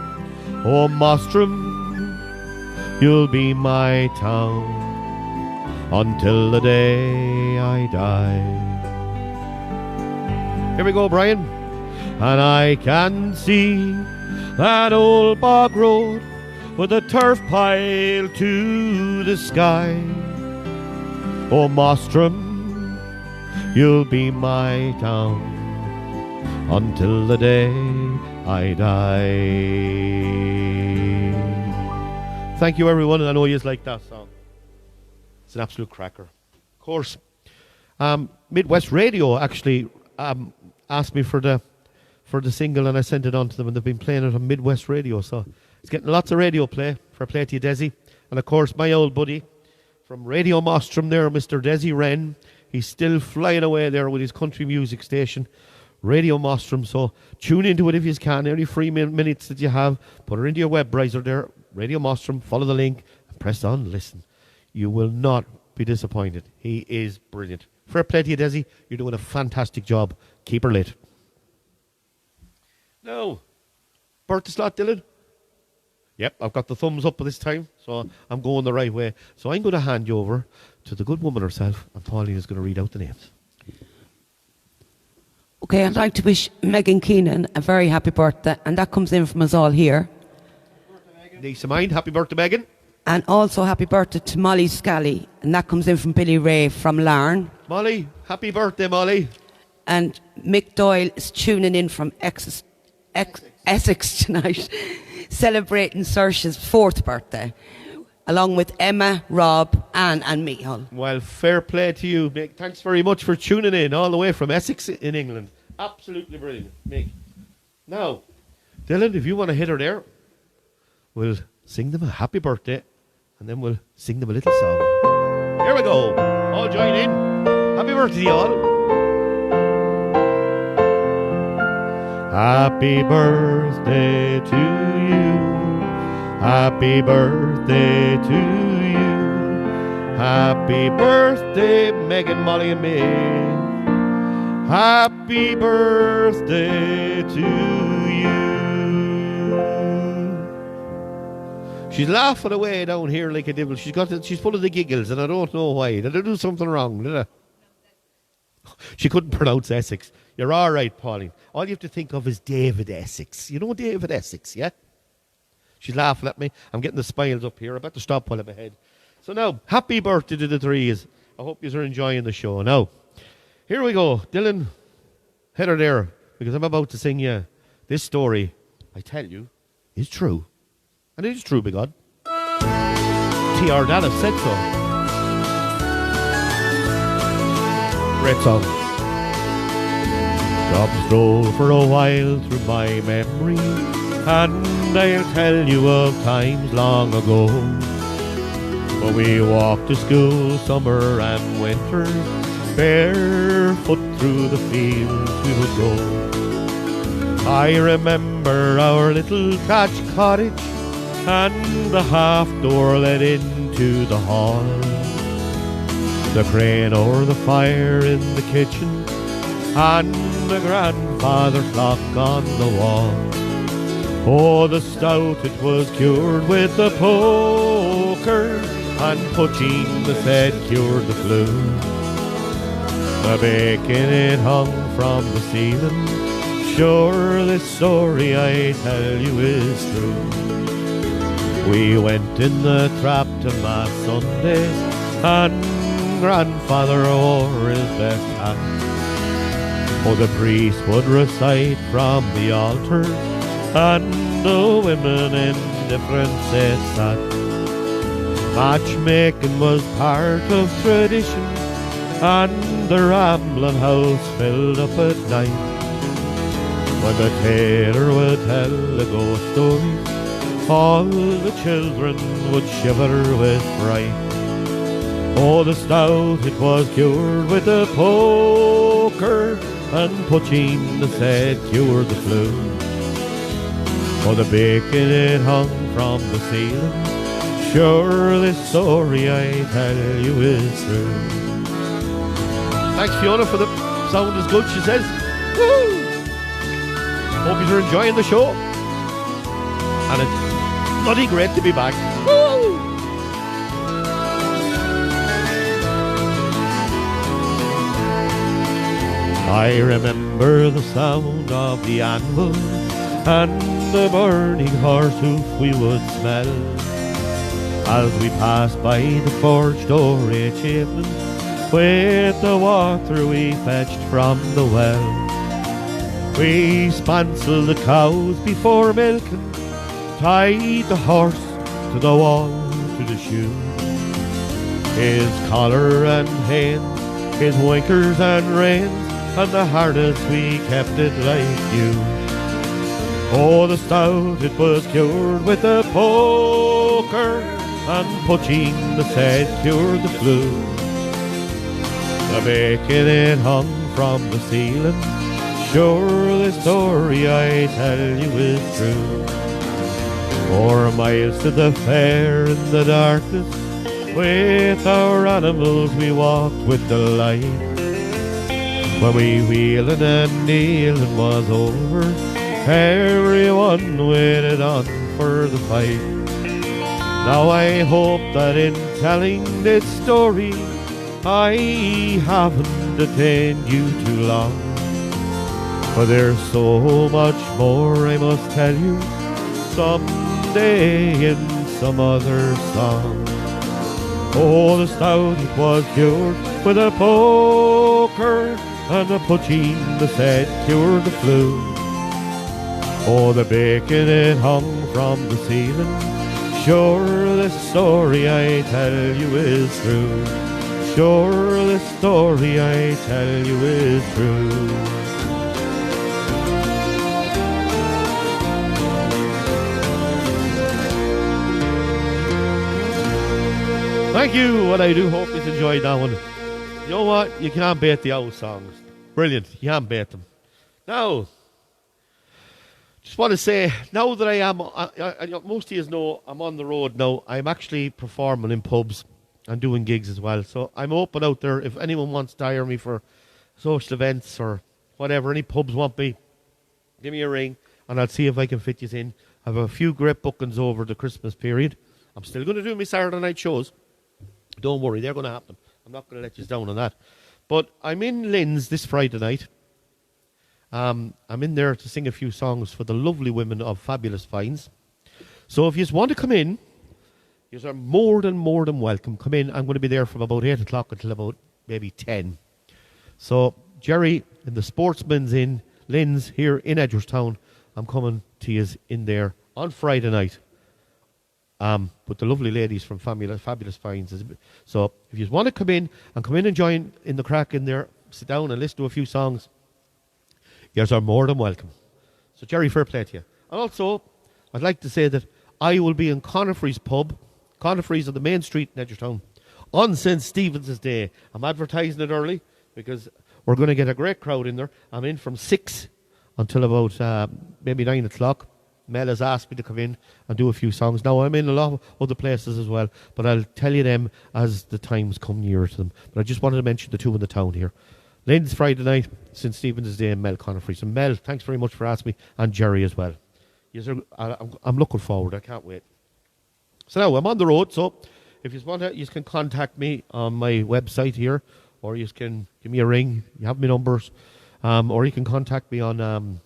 Oh, Mostrom, you'll be my town until the day I die. Here we go, Brian. and I can see that old bog road with a turf pile to the sky. Oh, Mostrom, you'll be my town until the day I die. Thank you, everyone. I know you like that song. It's an absolute cracker. Of course, Midwest Radio actually asked me for the single, and I sent it on to them, and they've been playing it on Midwest Radio, so it's getting lots of radio play. For play to you, Desi. And of course, my old buddy from Radio Mostrom there, Mr. Desi Wren, he's still flying away there with his country music station, Radio Mostrom. So tune into it if you can. Every 3 minutes that you have, put it into your web browser there, Radio Mostrom, follow the link, and press on, listen. You will not be disappointed. He is brilliant. Fair play to you, Desi. You're doing a fantastic job. Keep her lit. Now, birthday slot, Dylan? Yep, I've got the thumbs up this time, so I'm going the right way. So I'm going to hand you over to the good woman herself, and Pauline is going to read out the names. Okay, I'd like to wish Megan Keenan a very happy birthday, and that comes in from us all here. Niece of mine, happy birthday, Megan. And also happy birthday to Molly Scally, and that comes in from Billy Ray from Larne. Molly, happy birthday, Molly. And Mick Doyle is tuning in from Essex tonight, celebrating Saoirse's 4th birthday, along with Emma, Rob, Anne and Michal. Well, fair play to you, Mick. Thanks very much for tuning in all the way from Essex in England. Absolutely brilliant, Mick. Now, Dylan, if you want to hit her there, we'll sing them a happy birthday, and then we'll sing them a little song. Here we go. All join in. Happy birthday, y'all. Happy birthday to you. Happy birthday to you. Happy birthday, Megan, Molly, and me. Happy birthday to you. She's laughing away down here like a devil. She's full of the giggles, and I don't know why. Did I do something wrong? Did I? She couldn't pronounce Essex. You're all right, Pauline. All you have to think of is David Essex. You know David Essex, yeah? She's laughing at me. I'm getting the smiles up here. I better stop while I'm ahead. So now, happy birthday to the threes. I hope you are enjoying the show. Now, here we go. Dylan, hit her there, because I'm about to sing you this story, I tell you, is true. And it is true, by God. T.R. Dallas said so. Great song. Stop stroll for a while through my memory, and I'll tell you of times long ago, when we walked to school summer and winter, barefoot through the fields we would go. I remember our little thatch cottage, and the half door led into the hall, the crane o'er the fire in the kitchen, and the grandfather clock on the wall. Oh, the stout it was cured with a poker, and poaching the fed cured the flu. The bacon it hung from the ceiling, sure this story I tell you is true. We went in the trap to Mass Sundays, and grandfather wore his best hat. Oh, the priest would recite from the altar, and the women in different sets sat. Matchmaking was part of tradition, and the rambling house filled up at night. When the tailor would tell the ghost stories, all the children would shiver with fright. Oh, the stout it was cured with a poker, and poaching the said cured the flu. Oh, the bacon it hung from the ceiling, sure this story I tell you is true. Thanks, Fiona, for the sound is good, she says. Woo! Hope you're enjoying the show. And it's bloody great to be back. Woo! I remember the sound of the anvil and the burning horse hoof we would smell as we passed by the forge door achievement with the water we fetched from the well. We spancelled the cows before milking, tied the horse to the wall to the shoe. His collar and hains, his winkers and reins, and the harness we kept it like new. Oh, the stout it was cured with the poker, and poaching the said cured the flu. The bacon it hung from the ceiling, sure the story I tell you is true. 4 miles to the fair in the darkness, with our animals we walked with delight. When we wheeling and kneeling was over, everyone waited on for the fight. Now I hope that in telling this story I haven't detained you too long, but there's so much more I must tell you someday in some other song. Oh, the stout it was cured with a poker, and the poaching the said cured the flu. Oh, the bacon it hung from the ceiling, sure the story I tell you is true. Sure the story I tell you is true. Thank you, and I do hope you enjoyed that one. You know what? You can't beat the old songs. Brilliant. You can't beat them. Now, just want to say, now that I am, most of you know I'm on the road now. I'm actually performing in pubs and doing gigs as well. So I'm open out there. If anyone wants to hire me for social events or whatever, any pubs want me, give me a ring and I'll see if I can fit you in. I have a few great bookings over the Christmas period. I'm still going to do my Saturday night shows. Don't worry, they're going to happen. I'm not going to let you down on that. But I'm in Lynn's this Friday night. I'm in there to sing a few songs for the lovely women of Fabulous Finds. So if you just want to come in, you are more than welcome. Come in. I'm going to be there from about 8 o'clock until about maybe 10. So Jerry in the Sportsman's Inn, Lynn's here in Edgeworthstown. I'm coming to you in there on Friday night. With the lovely ladies from Fabulous Finds. So if you want to come in and join in the crack in there, sit down and listen to a few songs, you are more than welcome. So Jerry, fair play to you. And also, I'd like to say that I will be in Conifrey's pub. Conifrey's on the main street in Edgeworthstown on St. Stephen's Day. I'm advertising it early because we're going to get a great crowd in there. I'm in from 6 until about maybe 9 o'clock. Mel has asked me to come in and do a few songs. Now, I'm in a lot of other places as well, but I'll tell you them as the times come nearer to them. But I just wanted to mention the two in the town here. Lynn's Friday night, St. Stephen's Day, and Mel Conifrey. So Mel, thanks very much for asking me, and Jerry as well. I'm looking forward. I can't wait. So now, I'm on the road, so if you want to, you can contact me on my website here, or you can give me a ring. You have my numbers. Or you can contact me on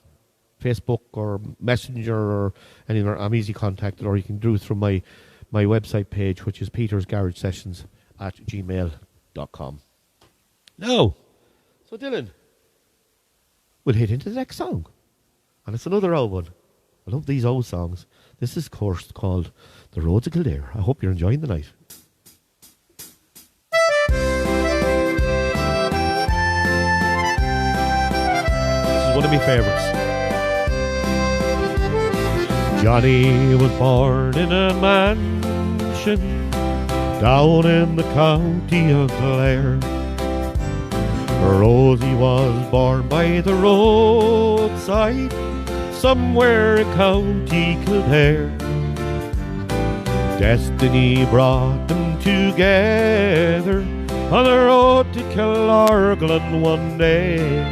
Facebook or Messenger or anywhere. I'm easy contacted, or you can do it through my website page, which is petersgaragesessions@gmail.com. Now, so Dylan, we'll hit into the next song. And it's another old one. I love these old songs. This is, of course, called The Roads of Kildare. I hope you're enjoying the night. This is one of my favourites. Johnny was born in a mansion down in the county of Clare. Rosie was born by the roadside somewhere in County Kildare. Destiny brought them together on the road to Killarglen one day.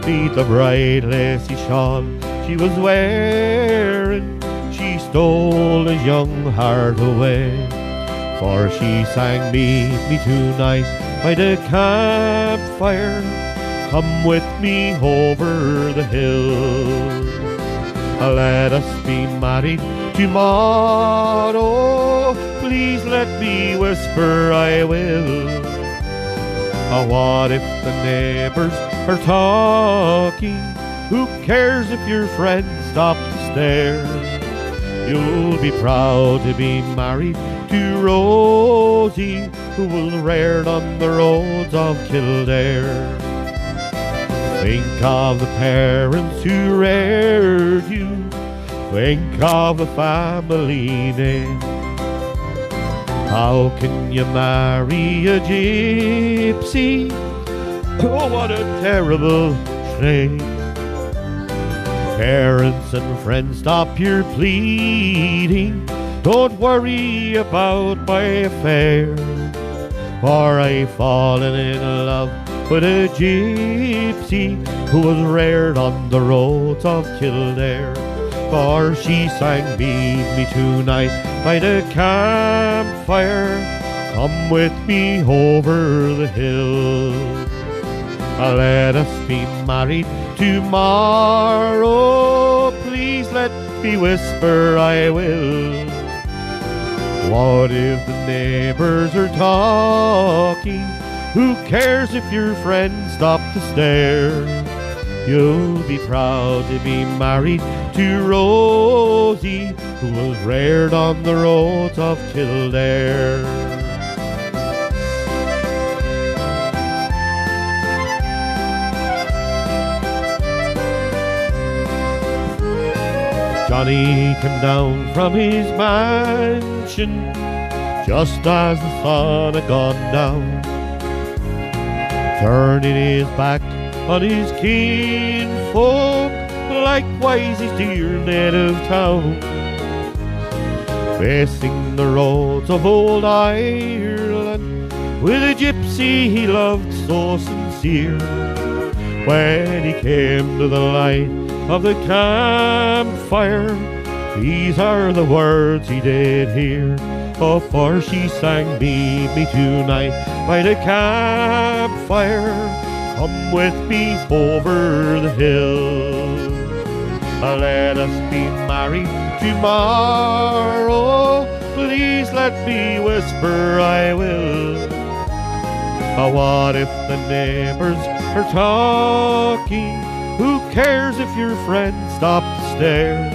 Beneath the bright lacy shawl she was wearing, she stole his young heart away. For she sang "Meet me tonight by the campfire, come with me over the hill. Let us be married tomorrow. Please let me whisper I will. What if the neighbors are talking? Who cares if your friends stop to stare? You'll be proud to be married to Rosie, who will reared on the roads of Kildare. Think of the parents who reared you. Think of the family name. How can you marry a gypsy? Oh, what a terrible shame. Parents and friends, stop your pleading. Don't worry about my affair, for I've fallen in love with a gypsy who was reared on the roads of Kildare. For she sang Meet Me Tonight by the campfire. Come with me over the hill. Let us be married tomorrow. Please let me whisper I will. What if the neighbors are talking? Who cares if your friends stop to stare? You'll be proud to be married to Rosie, who was reared on the roads of Kildare. Johnny came down from his mansion just as the sun had gone down, turning his back on his kinfolk, likewise his dear native town, facing the roads of old Ireland with a gypsy he loved so sincere. When he came to the light of the campfire, these are the words he did hear. Oh, for she sang Meet Me Tonight by the campfire. Come with me over the hill. Let us be married tomorrow. Please let me whisper I will. What if the neighbors are talking? Who cares if your friends stop to stare?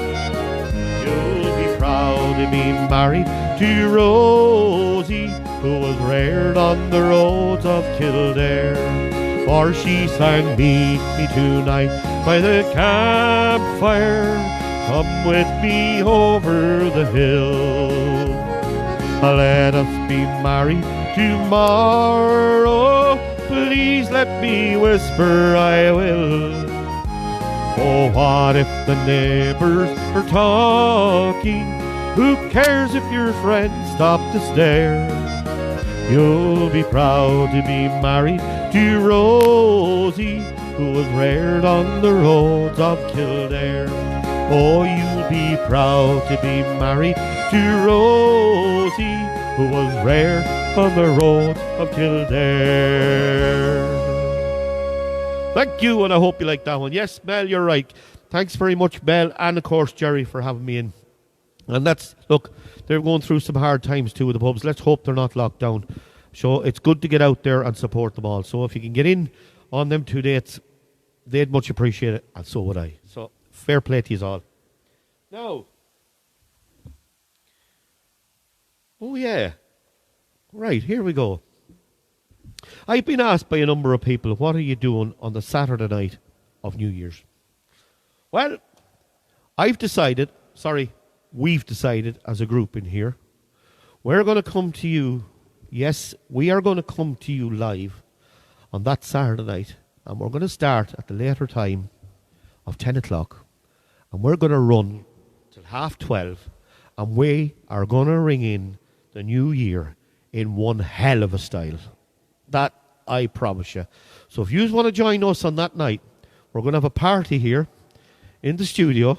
You'll be proud to be married to Rosie, who was reared on the roads of Kildare. For she sang Meet Me Tonight by the campfire. Come with me over the hill. Let us be married tomorrow. Please let me whisper I will. Oh, what if the neighbors are talking? Who cares if your friends stop to stare? You'll be proud to be married to Rosie, who was reared on the roads of Kildare. Oh, you'll be proud to be married to Rosie, who was reared on the roads of Kildare. Thank you, and I hope you like that one. Yes, Mel, you're right. Thanks very much, Mel, and of course, Jerry, for having me in. And look, they're going through some hard times too with the pubs. Let's hope they're not locked down. So it's good to get out there and support them all. So if you can get in on them 2 dates, they'd much appreciate it, and so would I. So fair play to you all. Now, oh yeah, right, here we go. I've been asked by a number of people, what are you doing on the Saturday night of New Year's? Well, we've decided as a group in here, we're going to come to you, yes, we are going to come to you live on that Saturday night, and we're going to start at the later time of 10 o'clock, and we're going to run till 12:30, and we are going to ring in the new year in one hell of a style. That I promise you. So if you want to join us on that night, we're going to have a party here in the studio,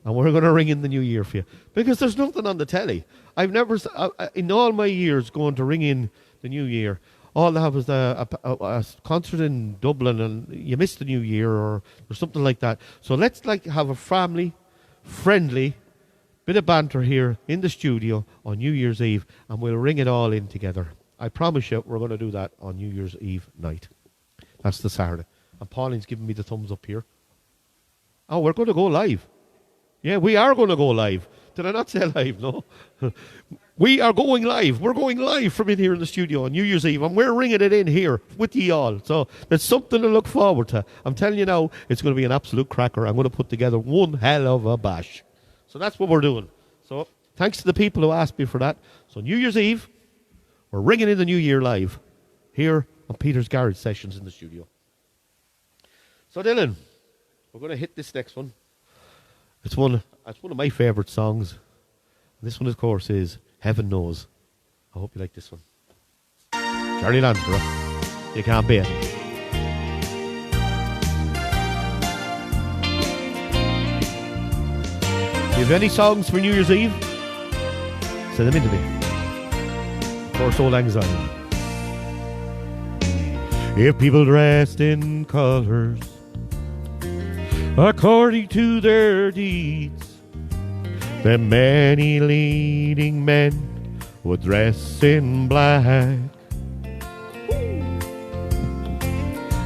and we're going to ring in the new year for you. Because there's nothing on the telly. I've never, in all my years going to ring in the new year, all they have is a concert in Dublin, and you missed the New Year or something like that. So let's have a family friendly bit of banter here in the studio on New Year's Eve, and we'll ring it all in together. I promise you we're going to do that on New Year's Eve night. That's the Saturday. And Pauline's giving me the thumbs up here. Oh, we're going to go live. Yeah, we are going to go live. Did I not say live? No. We are going live. We're going live from in here in the studio on New Year's Eve, and we're ringing it in here with you all. So there's something to look forward to. I'm telling you now, it's going to be an absolute cracker. I'm going to put together one hell of a bash. So that's what we're doing. So thanks to the people who asked me for that. So New Year's Eve, we're ringing in the New Year live here on Peter's Garage Sessions in the studio. So Dylan, we're going to hit this next one. It's one of my favourite songs. This one, of course, is Heaven Knows. I hope you like this one. Charlie Lansborough, You Can't Beat It. If you have any songs for New Year's Eve, send them in to me. Of course, Old Lang Syne. If people dressed in colours according to their deeds, then many leading men would dress in black,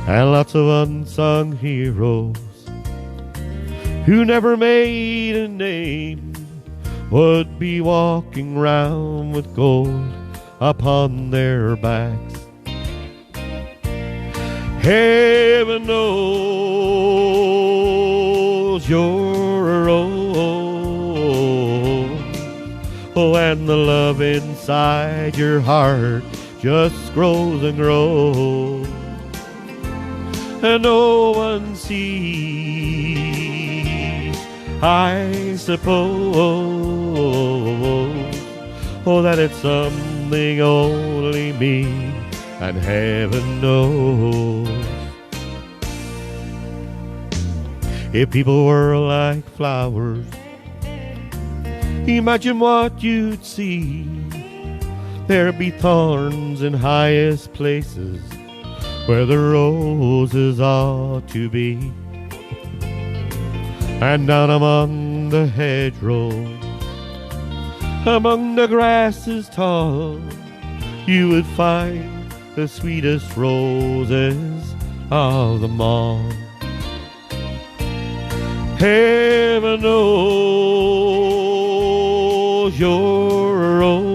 and lots of unsung heroes who never made a name would be walking round with gold upon their backs. Heaven knows you're a rose, oh, and the love inside your heart just grows and grows, and no one sees, I suppose, oh, that it's something only me and heaven knows. If people were like flowers, imagine what you'd see. There'd be thorns in highest places where the roses ought to be, and down among the hedgerows, among the grasses tall, you would find the sweetest roses of them all. Heaven knows you're a rose,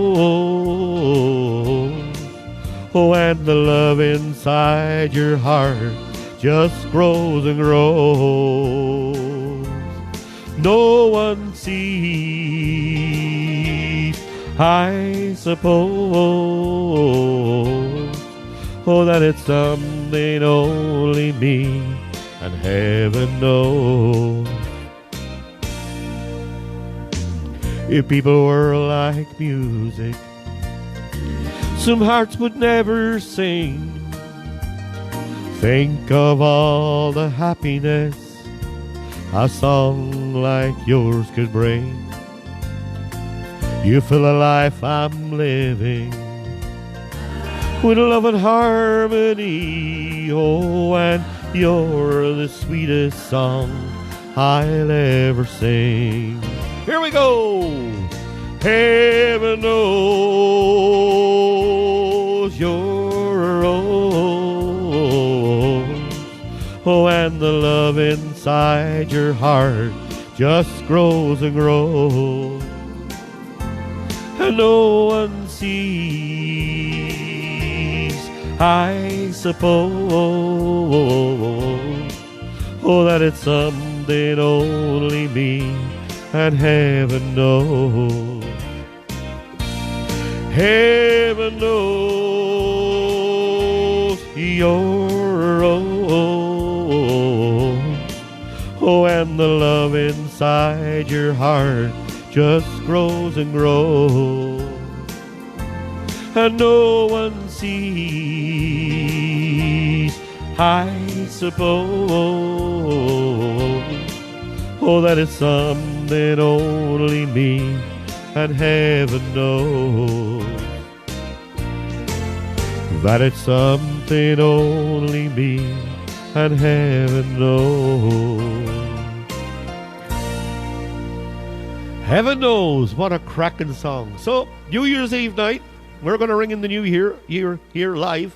oh, and the love inside your heart just grows and grows. No one sees, I suppose, oh, that it's something only me and heaven knows. If people were like music, some hearts would never sing. Think of all the happiness a song like yours could bring. You fill a life I'm living with love and harmony, oh, and you're the sweetest song I'll ever sing. Here we go! Heaven knows you're a rose, oh, and the love inside your heart just grows and grows, and no one sees, I suppose, oh, that it's something only me and heaven knows. Heaven knows you're a rose, oh, and the love inside your heart just grows and grows, and no one sees, I suppose, oh, that it's something only me and heaven knows. that it's something only me and heaven knows. Heaven knows, what a cracking song. So, New Year's Eve night, we're going to ring in the new year here live.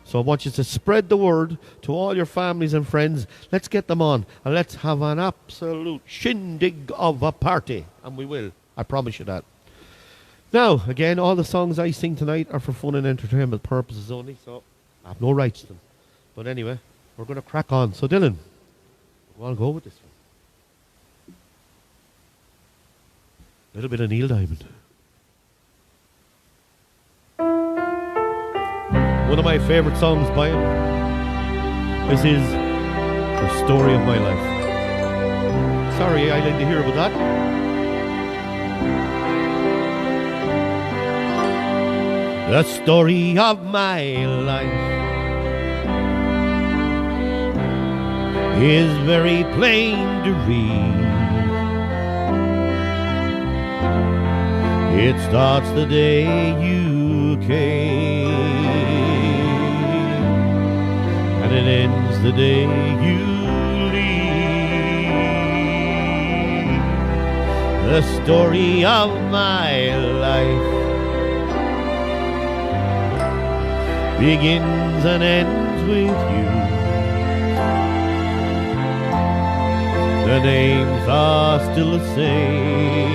So I want you to spread the word to all your families and friends. Let's get them on and let's have an absolute shindig of a party. And we will. I promise you that. Now, again, all the songs I sing tonight are for fun and entertainment purposes only, so I have no rights to them. But anyway, we're going to crack on. So Dylan, I'll go with this one. A little bit of Neil Diamond. One of my favourite songs by him. This is The Story of My Life. Sorry, I like to hear about that. The story of my life is very plain to read. It starts the day you came, and it ends the day you leave. The story of my life begins and ends with you. The names are still the same,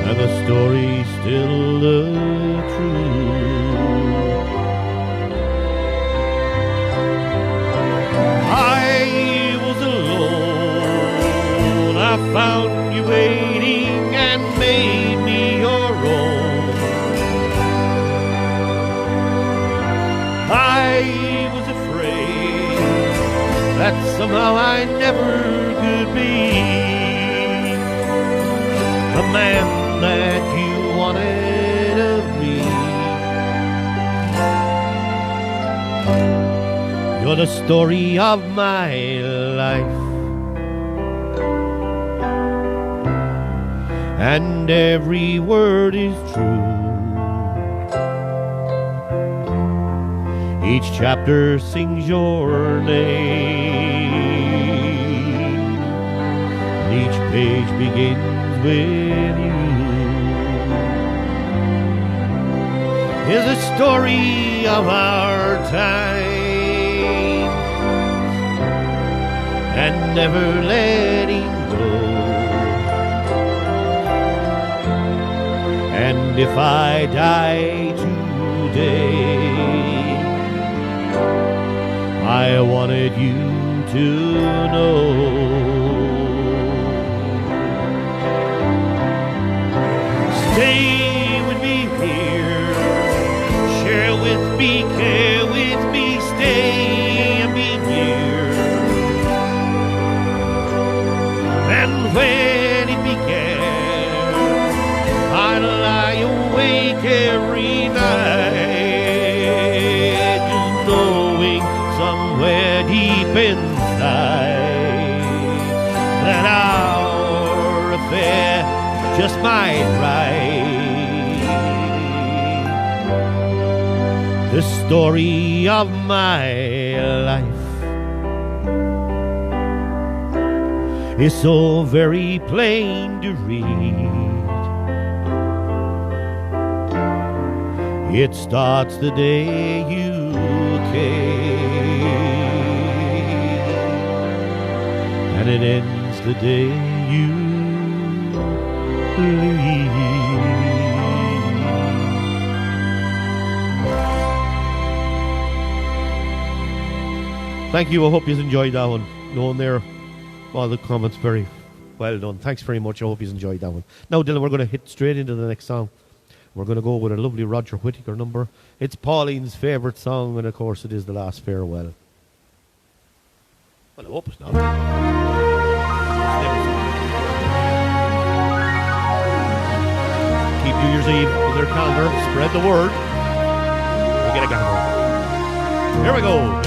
and the story's still the truth. I was alone, I found you waiting and made me your own. I was afraid that somehow I never could be the man that you wanted of me. You're the story of my life, and every word is true. Each chapter sings your name, and each page begins with you. Is a story of our time and never letting go. And if I die today, I wanted you to know. Stay with me here, share with me, care with me, stay and be near. And when it began, I'd lie awake every night, just knowing somewhere deep inside that our affair just might right. The story of my life is so very plain to read. It starts the day you came, and it ends the day you leave. Thank you. I hope you enjoyed that one. No one there. All the comments very well done. Thanks very much. I hope you enjoyed that one. Now, Dylan, we're going to hit straight into the next song. We're going to go with a lovely Roger Whittaker number. It's Pauline's favourite song, and of course it is The Last Farewell. Well, I hope it's not. Keep New Year's Eve in their calendar. Spread the word. We'll get a gander. Here we go.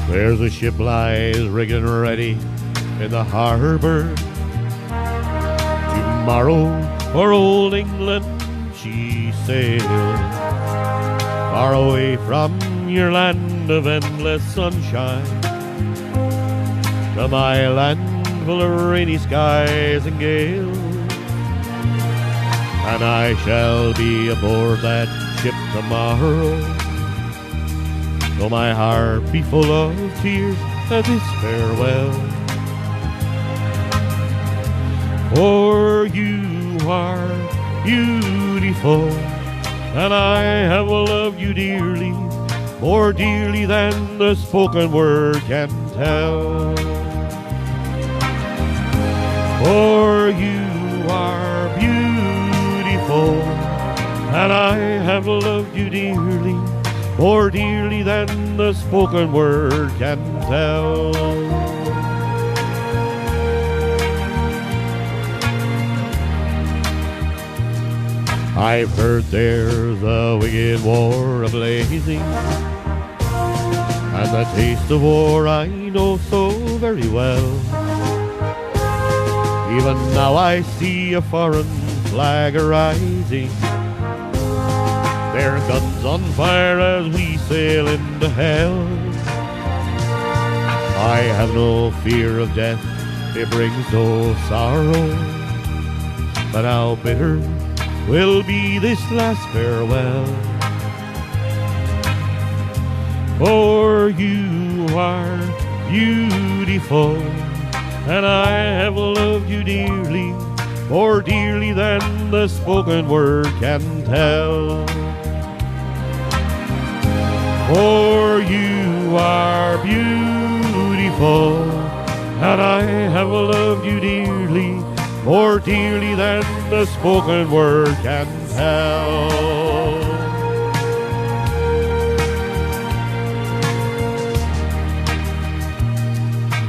There's a ship lies rigged and ready in the harbor. Tomorrow for old England she sails, far away from your land of endless sunshine, to my land full of rainy skies and gales. And I shall be aboard that ship tomorrow, though my heart be full of tears at this farewell. For you are beautiful, and I have loved you dearly, more dearly than the spoken word can tell. For you are beautiful, and I have loved you dearly, more dearly than the spoken word can tell. I've heard there's a wicked war a-blazing, and the taste of war I know so very well. Even now I see a foreign flag arising, their guns on fire as we sail into hell. I have no fear of death, it brings no sorrow, but how bitter will be this last farewell. For you are beautiful, and I have loved you dearly, more dearly than the spoken word can tell. For you are beautiful, and I have loved you dearly, more dearly than the spoken word can tell.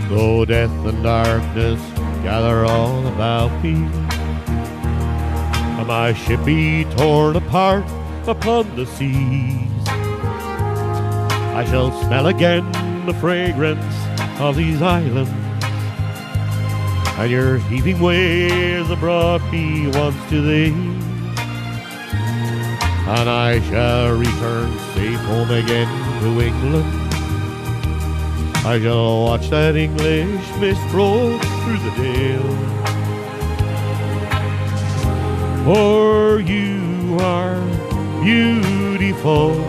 Though death and darkness gather all about me, and my ship be torn apart upon the seas, I shall smell again the fragrance of these islands, and your heaving waves have brought me once to thee. And I shall return safe home again to England. I shall watch that English mist roll through the dale. For you are beautiful,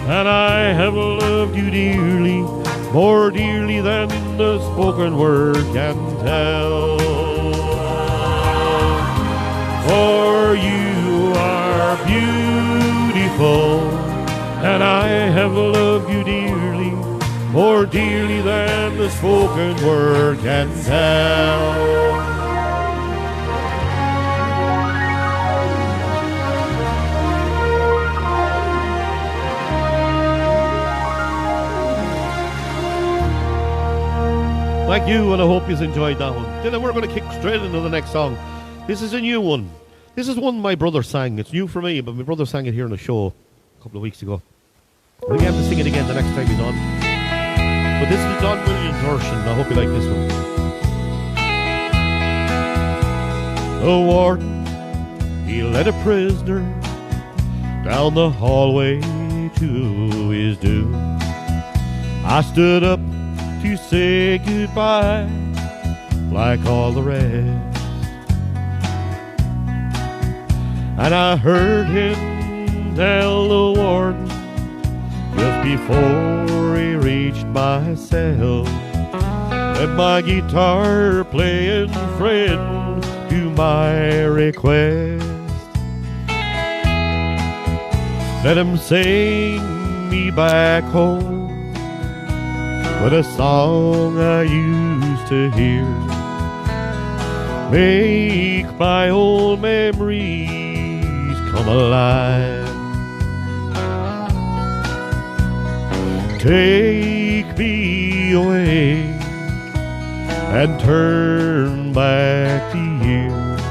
and I have loved you dearly, more dearly than the spoken word can tell. For you are beautiful, and I have loved you dearly, more dearly than the spoken word can tell. Thank you, and I hope you've enjoyed that one. Then we're going to kick straight into the next song. This is a new one. This is one my brother sang. It's new for me, but my brother sang it here on the show a couple of weeks ago. We'll get him to sing it again the next time he's on. But this is John Williams' version. I hope you like this one. The warden, he led a prisoner down the hallway to his doom. I stood up to say goodbye like all the rest, and I heard him tell the warden just before he reached my cell, let my guitar playing friend do my request. Let him sing me back home with a song I used to hear, make my old memories come alive. Take me away and turn back the years,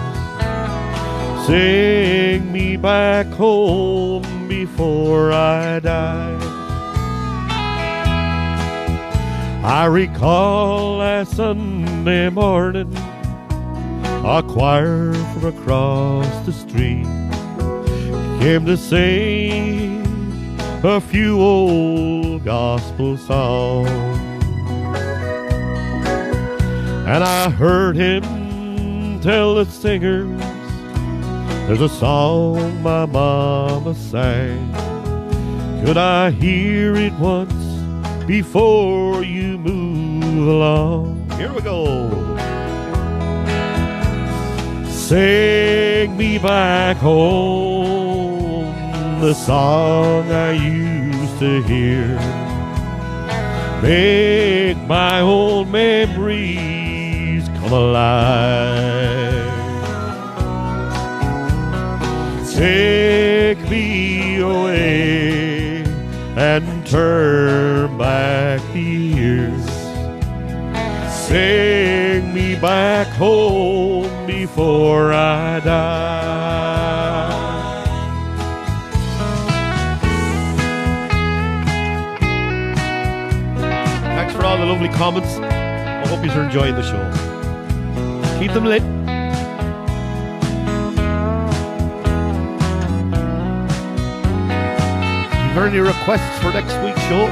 sing me back home before I die. I recall last Sunday morning a choir from across the street came to sing a few old gospel songs. And I heard him tell the singers, there's a song my mama sang. Could I hear it once before you move along? Here we go. Sing me back home, the song I used to hear. Make my old memories come alive. Take me away and turn back the years. Sing me back home before I die. Thanks for all the lovely comments. I hope you're enjoying the show. Keep them lit. If you've any requests for next week's show,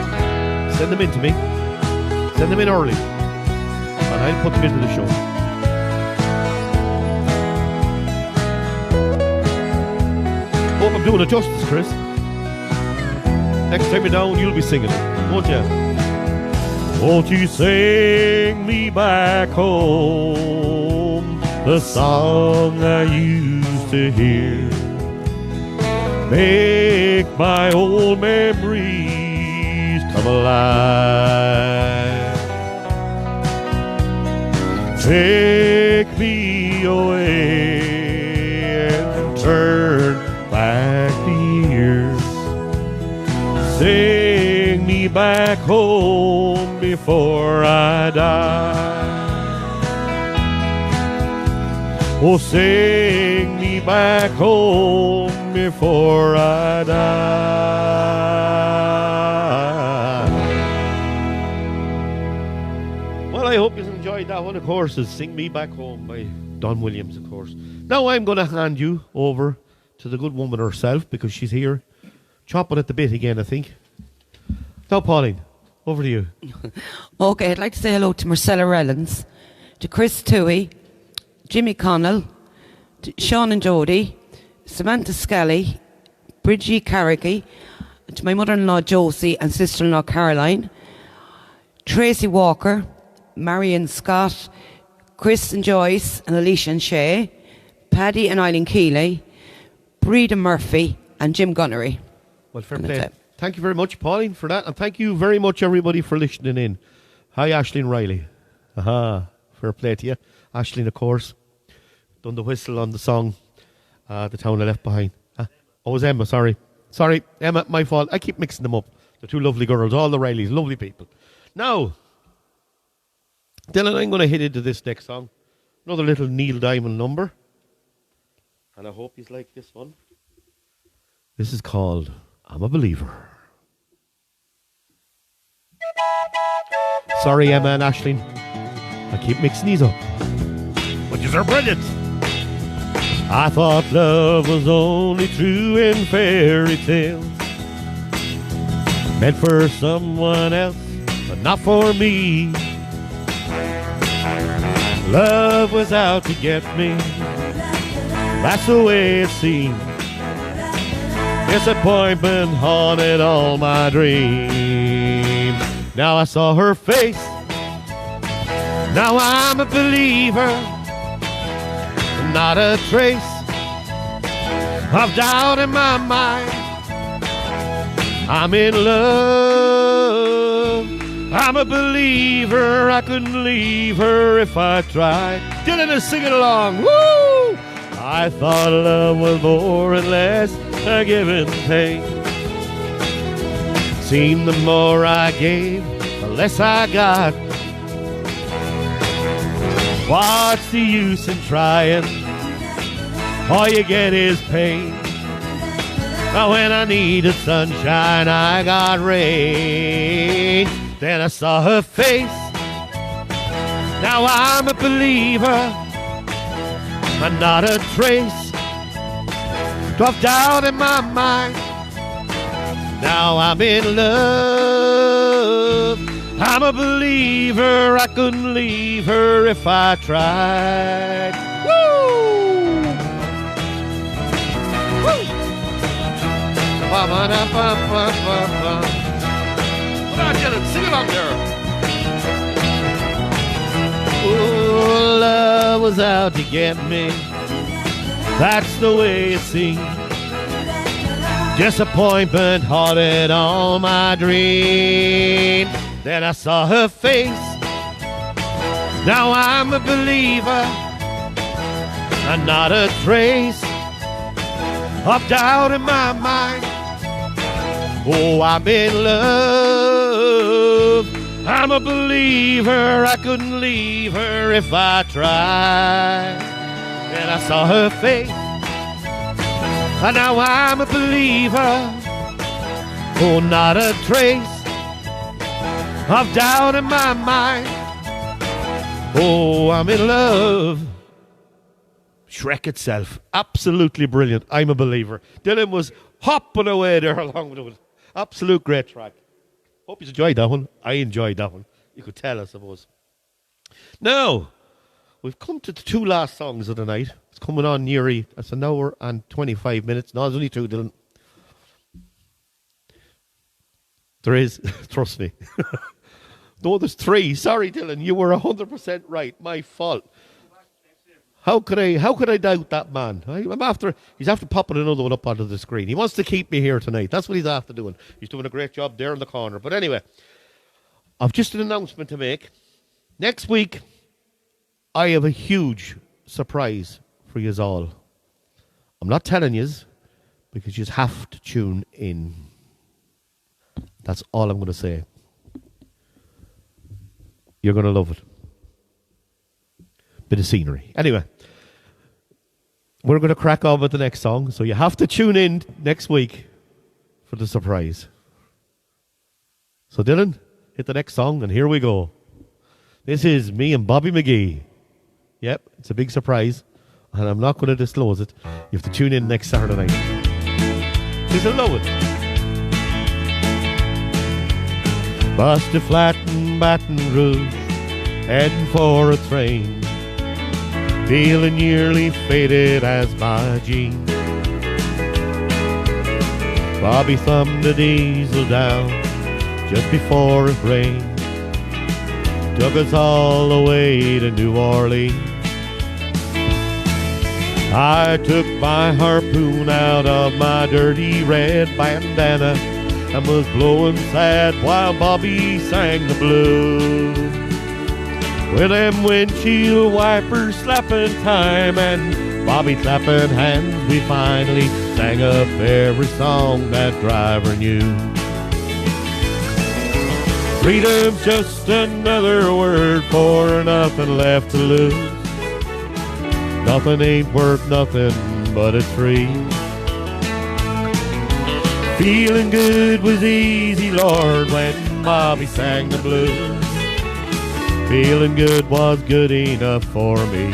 send them in to me. Send them in early, and I'll put them into the show. Hope I'm doing it justice, Chris. Next time you're down, you'll be singing it, won't you? Won't you sing me back home, the song I used to hear? Make my old memories come alive. Take me away and turn back the years. Sing me back home before I die. Oh, sing me back home before I die. Well, I hope you enjoyed that one, of course. Is Sing Me Back Home by Don Williams, of course. Now I'm going to hand you over to the good woman herself, because she's here chopping at the bit again, I think. Now, Pauline, over to you. Okay, I'd like to say hello to Marcella Rellens, to Chris Toohey, Jimmy Connell, to Sean and Jody, Samantha Scully, Bridgie Carricky, to my mother-in-law Josie and sister-in-law Caroline, Tracy Walker, Marion Scott, Chris and Joyce and Alicia and Shay, Paddy and Eileen Keeley, Breda Murphy and Jim Gunnery. Well, fair play. Thank you very much, Pauline, for that. And thank you very much, everybody, for listening in. Hi, Aisling Riley. Aha, fair play to you. Aisling, of course, done the whistle on the song, The Town I Left Behind. Oh, it was Emma, sorry. Sorry, Emma, my fault. I keep mixing them up. The two lovely girls, all the Rileys, lovely people. Now, Dylan, I'm going to hit into this next song. Another little Neil Diamond number. And I hope you like this one. This is called I'm a Believer. Sorry, Emma and Aisling. I keep mixing these up. But yous are brilliant. I thought love was only true in fairy tales, meant for someone else, but not for me. Love was out to get me. That's the way it seemed. Disappointment haunted all my dreams. Now I saw her face. Now I'm a believer. Not a trace of doubt in my mind. I'm in love. I'm a believer. I couldn't leave her if I tried. Dylan is singing along. Woo! I thought love was more and less a give and take. Seemed the more I gave, the less I got. What's the use in trying? All you get is pain. Now when I needed sunshine, I got rain. Then I saw her face. Now I'm a believer. and not a trace of doubt in my mind. Now I'm in love. I'm a believer. I couldn't leave her if I tried. Woo! Woo! Ba-ba-da-ba-ba-ba-ba. Come on, Dylan, sing along there. Oh, love was out to get me. That's the way it seemed. Disappointment haunted all my dreams. Then I saw her face. Now I'm a believer, and not a trace of doubt in my mind. Oh, I'm in love. I'm a believer. I couldn't leave her if I tried. Then I saw her face, and now I'm a believer. Oh, not a trace of doubt in my mind. Oh, I'm in love. Shrek itself. Absolutely brilliant. I'm a believer. Dylan was hopping away there along with it. Absolute great track. Hope you enjoyed that one. I enjoyed that one. You could tell, I suppose. Now, we've come to the two last songs of the night. It's coming on nearly, that's an hour and 25 minutes. No, there's only two, Dylan. There is, trust me. No, there's three. Sorry, Dylan, you were 100% right. My fault. How could I doubt that man? He's after popping another one up onto the screen. He wants to keep me here tonight. That's what he's after doing. He's doing a great job there in the corner. But anyway, I've just an announcement to make. Next week, I have a huge surprise for you all. I'm not telling you because you have to tune in. That's all I'm going to say. You're going to love it. Bit of scenery. Anyway, we're going to crack on with the next song, so you have to tune in next week for the surprise. So Dylan, hit the next song, and here we go. This is me and Bobby McGee. Yep, it's a big surprise, and I'm not going to disclose it. You have to tune in next Saturday night. This is Lowen. Busted flat in Baton Rouge, heading for a train. Feeling nearly faded as my jeans. Bobby thumbed the diesel down just before it rained. Took us all the way to New Orleans. I took my harpoon out of my dirty red bandana and was blowing sad while Bobby sang the blues. With them windshield wipers slapping time and Bobby clapping hands, we finally sang up every song that driver knew. Freedom's just another word for nothing left to lose. Nothing ain't worth nothing, but it's free. Feeling good was easy, Lord, when Bobby sang the blues. Feeling good was good enough for me.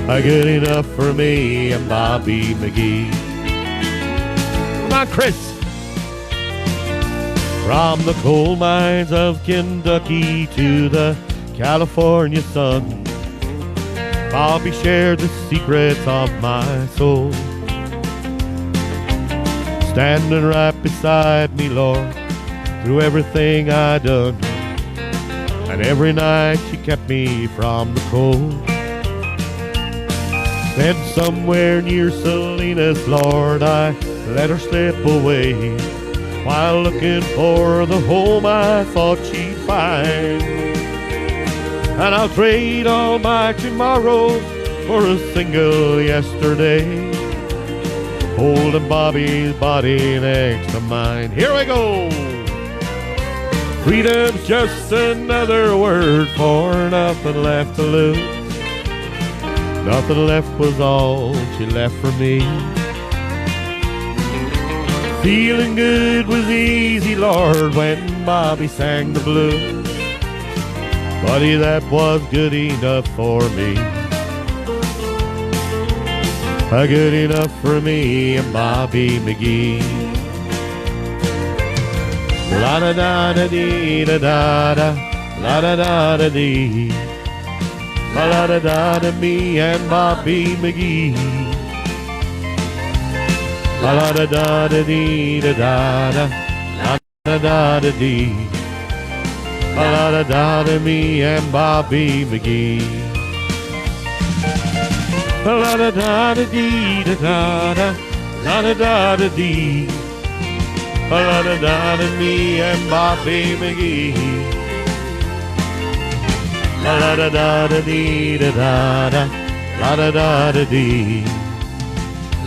Good enough for me and Bobby McGee. Come on, Chris. From the coal mines of Kentucky to the California sun, Bobby shared the secrets of my soul. Standing right beside me, Lord, through everything I done, and every night she kept me from the cold. Then somewhere near Salinas, Lord, I let her slip away, while looking for the home I thought she'd find. And I'll trade all my tomorrows for a single yesterday, holding Bobby's body next to mine. Here we go! Freedom's just another word for nothing left to lose. Nothing left was all she left for me. Feeling good was easy, Lord, when Bobby sang the blues. Buddy, that was good enough for me. Good enough for me and Bobby McGee. La da da da dee da da da, la da da da dee, la da da da me and Bobby McGee. La da da da dee da da da, la da da da dee, la da da da me and Bobby McGee. La da da da dee da da da, la da da da dee, la da da da me and Bobby McGee. La da da da dee da da da, la da da da dee,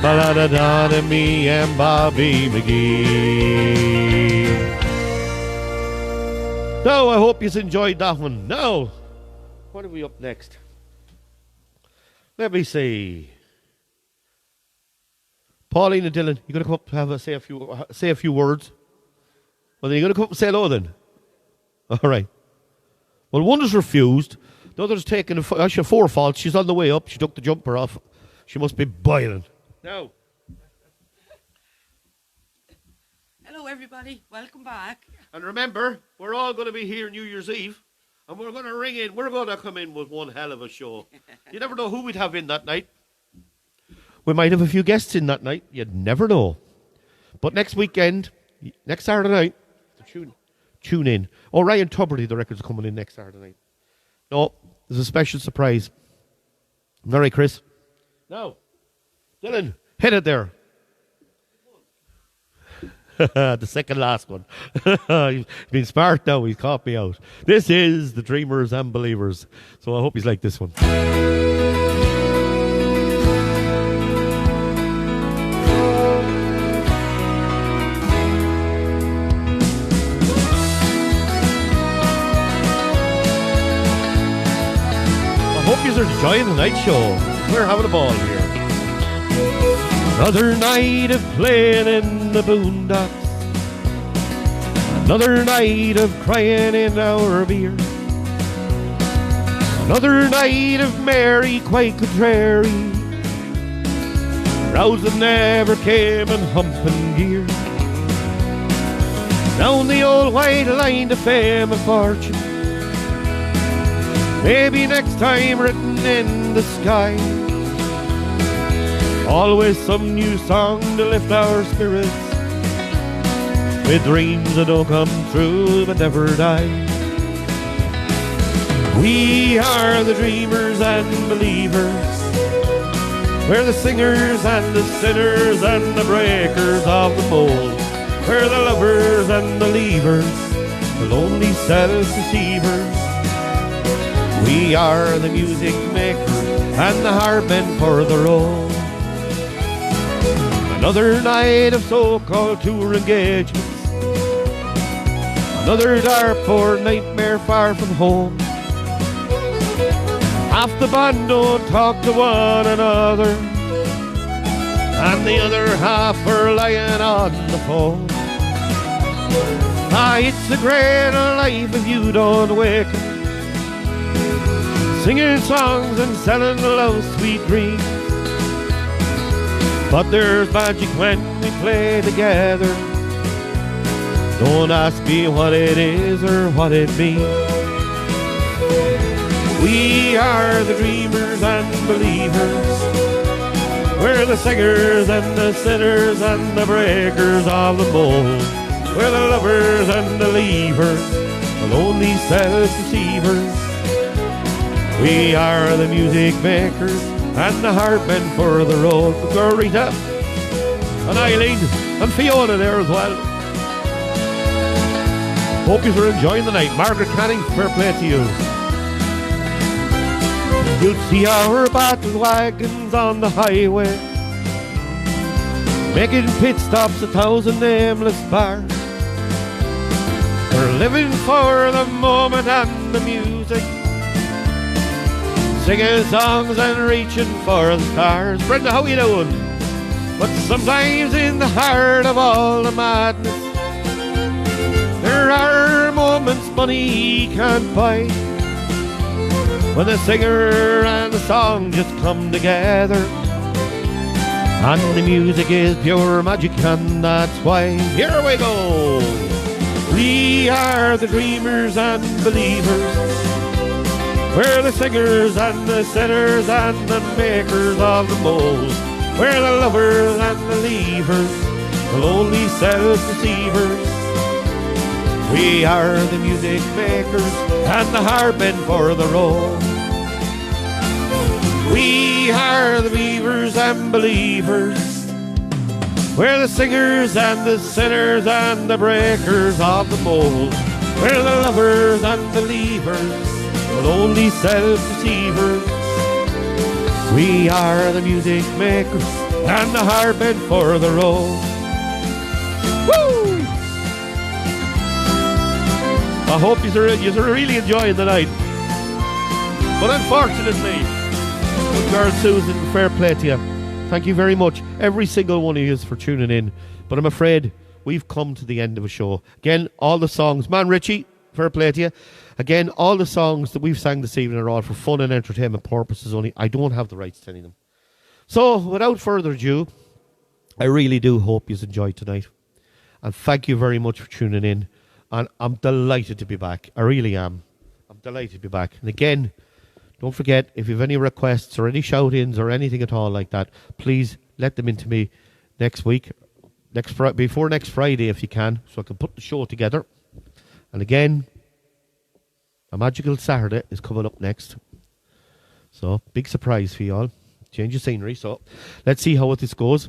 la da da da me and Bobby McGee. So I hope you enjoyed that one. Now, what are we up next? Let me see. Pauline and Dylan, you gonna come up and say a few words? Well, then you gonna come up and say hello then. All right. Well, one is refused. The other's taken actually 4 faults. She's on the way up. She took the jumper off. She must be boiling. Now. Hello, everybody. Welcome back. And remember, we're all going to be here New Year's Eve. And we're going to ring in. We're going to come in with one hell of a show. You never know who we'd have in that night. We might have a few guests in that night. You'd never know. But next weekend, next Saturday night, tune in. Oh, Ryan Tuberty, the record's coming in next Saturday night. No, there's a special surprise. All right, Chris. Now, Dylan, hit it there. The second last one. He's been smart now. He's caught me out. This is the Dreamers and Believers. So I hope he's like this one. I hope you're enjoying the night show. We're having a ball here. Another night of playing in the boondocks. Another night of crying in our beer. Another night of merry, quite contrary. Rows that never came and humping gear. Down the old white line to fame and fortune. Maybe next time written in the sky. Always some new song to lift our spirits, with dreams that don't come true but never die. We are the dreamers and believers. We're the singers and the sinners and the breakers of the mold. We're the lovers and the leavers, the lonely self-deceivers. We are the music makers and the hard men for the road. Another night of so-called tour engagements. Another dark-poor nightmare far from home. Half the band don't talk to one another, and the other half are lying on the phone. Ah, it's a great life if you don't wake up, singing songs and selling love sweet dreams. But there's magic when we play together. Don't ask me what it is or what it means. We are the dreamers and believers. We're the singers and the sinners and the breakers of the mold. We're the lovers and the leavers, the lonely self-deceivers. We are the music makers and the hard men for the road. Girl Rita and Eileen and Fiona there as well. Hope you're enjoying the night. Margaret Canning, fair play to you. You'll see our battle wagons on the highway, making pit stops 1,000 nameless bars. We're living for the moment and the music, singing songs and reaching for the stars. Brenda, how you doing? But sometimes in the heart of all the madness, there are moments money can't buy. when the singer and the song just come together. And the music is pure magic, and that's why here we go. We are the dreamers and believers. We're the singers and the sinners and the makers of the most. We're the lovers and the leavers, the lonely self-deceivers. We are the music makers and the hardmen for the road. We are the believers and believers. We're the singers and the sinners and the breakers of the mold. We're the lovers and the leavers, the lonely self-deceivers. We are the music makers and the hardmen for the road. Woo! I hope you're really enjoying the night. But unfortunately, good girl Susan, fair play to you. Thank you very much, every single one of you, for tuning in. But I'm afraid we've come to the end of a show. Again, all the songs, man Richie, fair play to you. Again, all the songs that we've sang this evening are all for fun and entertainment purposes only. I don't have the rights to any of them. So, without further ado, I really do hope you enjoyed tonight. And thank you very much for tuning in. And I'm delighted to be back. I really am. I'm delighted to be back. And again, don't forget, if you have any requests or any shout-ins or anything at all like that, please let them into me next week, before next Friday if you can, so I can put the show together. And again, a magical Saturday is coming up next. So, big surprise for you all. Change of scenery. So, let's see how this goes.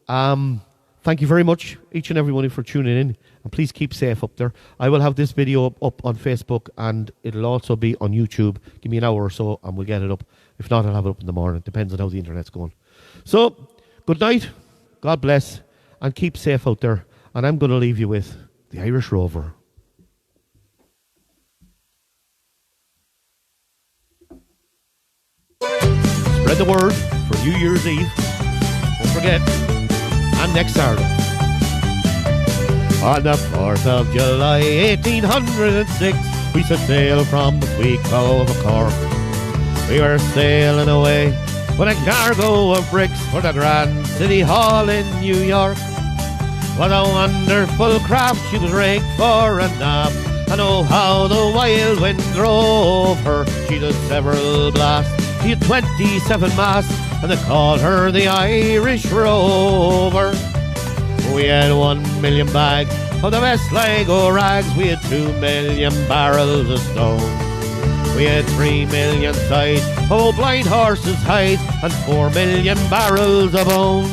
Thank you very much, each and every one of you, for tuning in. And please keep safe up there. I will have this video up on Facebook, and it'll also be on YouTube. Give me an hour or so, and we'll get it up. If not, I'll have it up in the morning. Depends on how the internet's going. So, good night. God bless. And keep safe out there. And I'm going to leave you with the Irish Rover. Spread the word for New Year's Eve. Don't forget. And next Saturday. On the 4th of July 1806, we set sail from the sweet cove of Cork. We were sailing away with a cargo of bricks for the Grand City Hall in New York. What a wonderful craft, she was rigged for a nap. And oh, how the wild wind drove her. She did several blasts. She had 27 masts, and they called her the Irish Rover. We had 1 million bags of the best Lego rags. We had 2 million barrels of stone. We had 3 million sides of old blind horses' hides, and 4 million barrels of bones.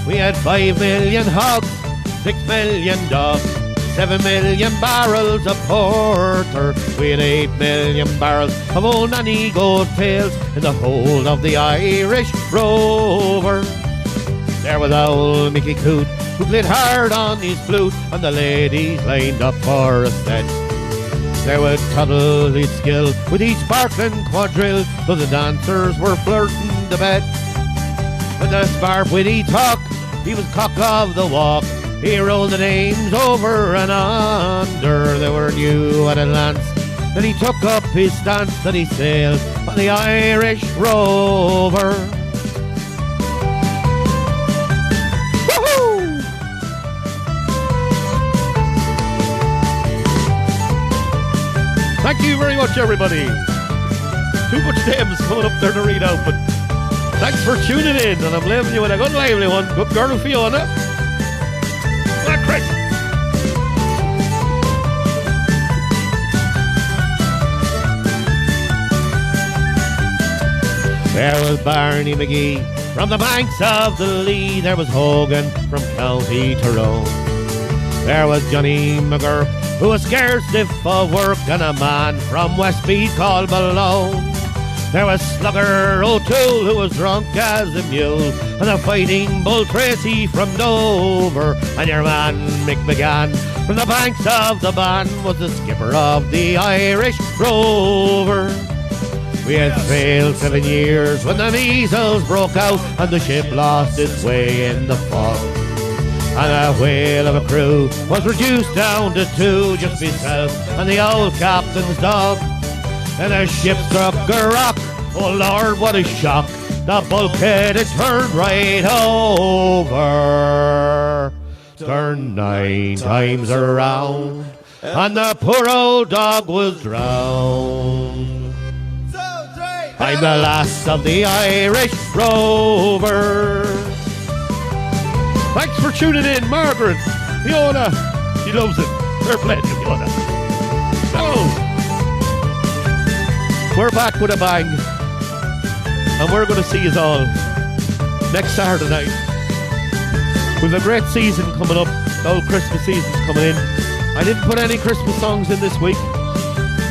We had 5 million hogs, 6 million dogs, 7 million barrels of porter. We had 8 million barrels of old nanny goat tails in the hold of the Irish Rover. There was old Mickey Coot, who played hard on his flute, and the ladies lined up for a set. There was Tuttle, his skill, with each sparkling quadrille, though the dancers were flirting the bet. And the spark with each talk, he was cock of the walk. He rolled the names over and under. They were new at a glance. Then he took up his stance and he sailed on the Irish Rover. Woohoo! Thank you very much, everybody. Too much names coming up there to read out, but thanks for tuning in, and I'm leaving you with a good lively one. Good girl, Fiona. Chris. There was Barney McGee from the banks of the Lee. There was Hogan from County Tyrone. There was Johnny McGurk, who was scared stiff of work, and a man from Westmeath called Malone. There was Slugger O'Toole, who was drunk as a mule, and the Fighting Bull Tracy from Dover. And your man Mick McGann from the banks of the Bann was the skipper of the Irish Rover. We had sailed 7 years when the measles broke out, and the ship lost its way in the fog. And a whale of a crew was reduced down to 2, just myself and the old captain's dog. and the ship struck a rock. Oh Lord, what a shock. The bulkhead had turned right over. Turned 9 times around, and the poor old dog was drowned. I'm the last of the Irish rovers. Thanks for tuning in, Margaret. Fiona, she loves it. Fair play to Fiona. So, we're back with a bang, and we're going to see us all next Saturday night. We've a great season coming up. The old Christmas season's coming in. I didn't put any Christmas songs in this week,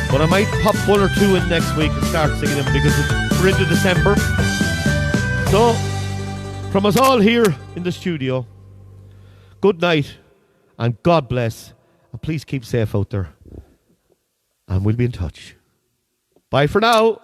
but I might pop 1 or 2 in next week and start singing them because we're into December. So, from us all here in the studio, good night and God bless. And please keep safe out there. And we'll be in touch. Bye for now.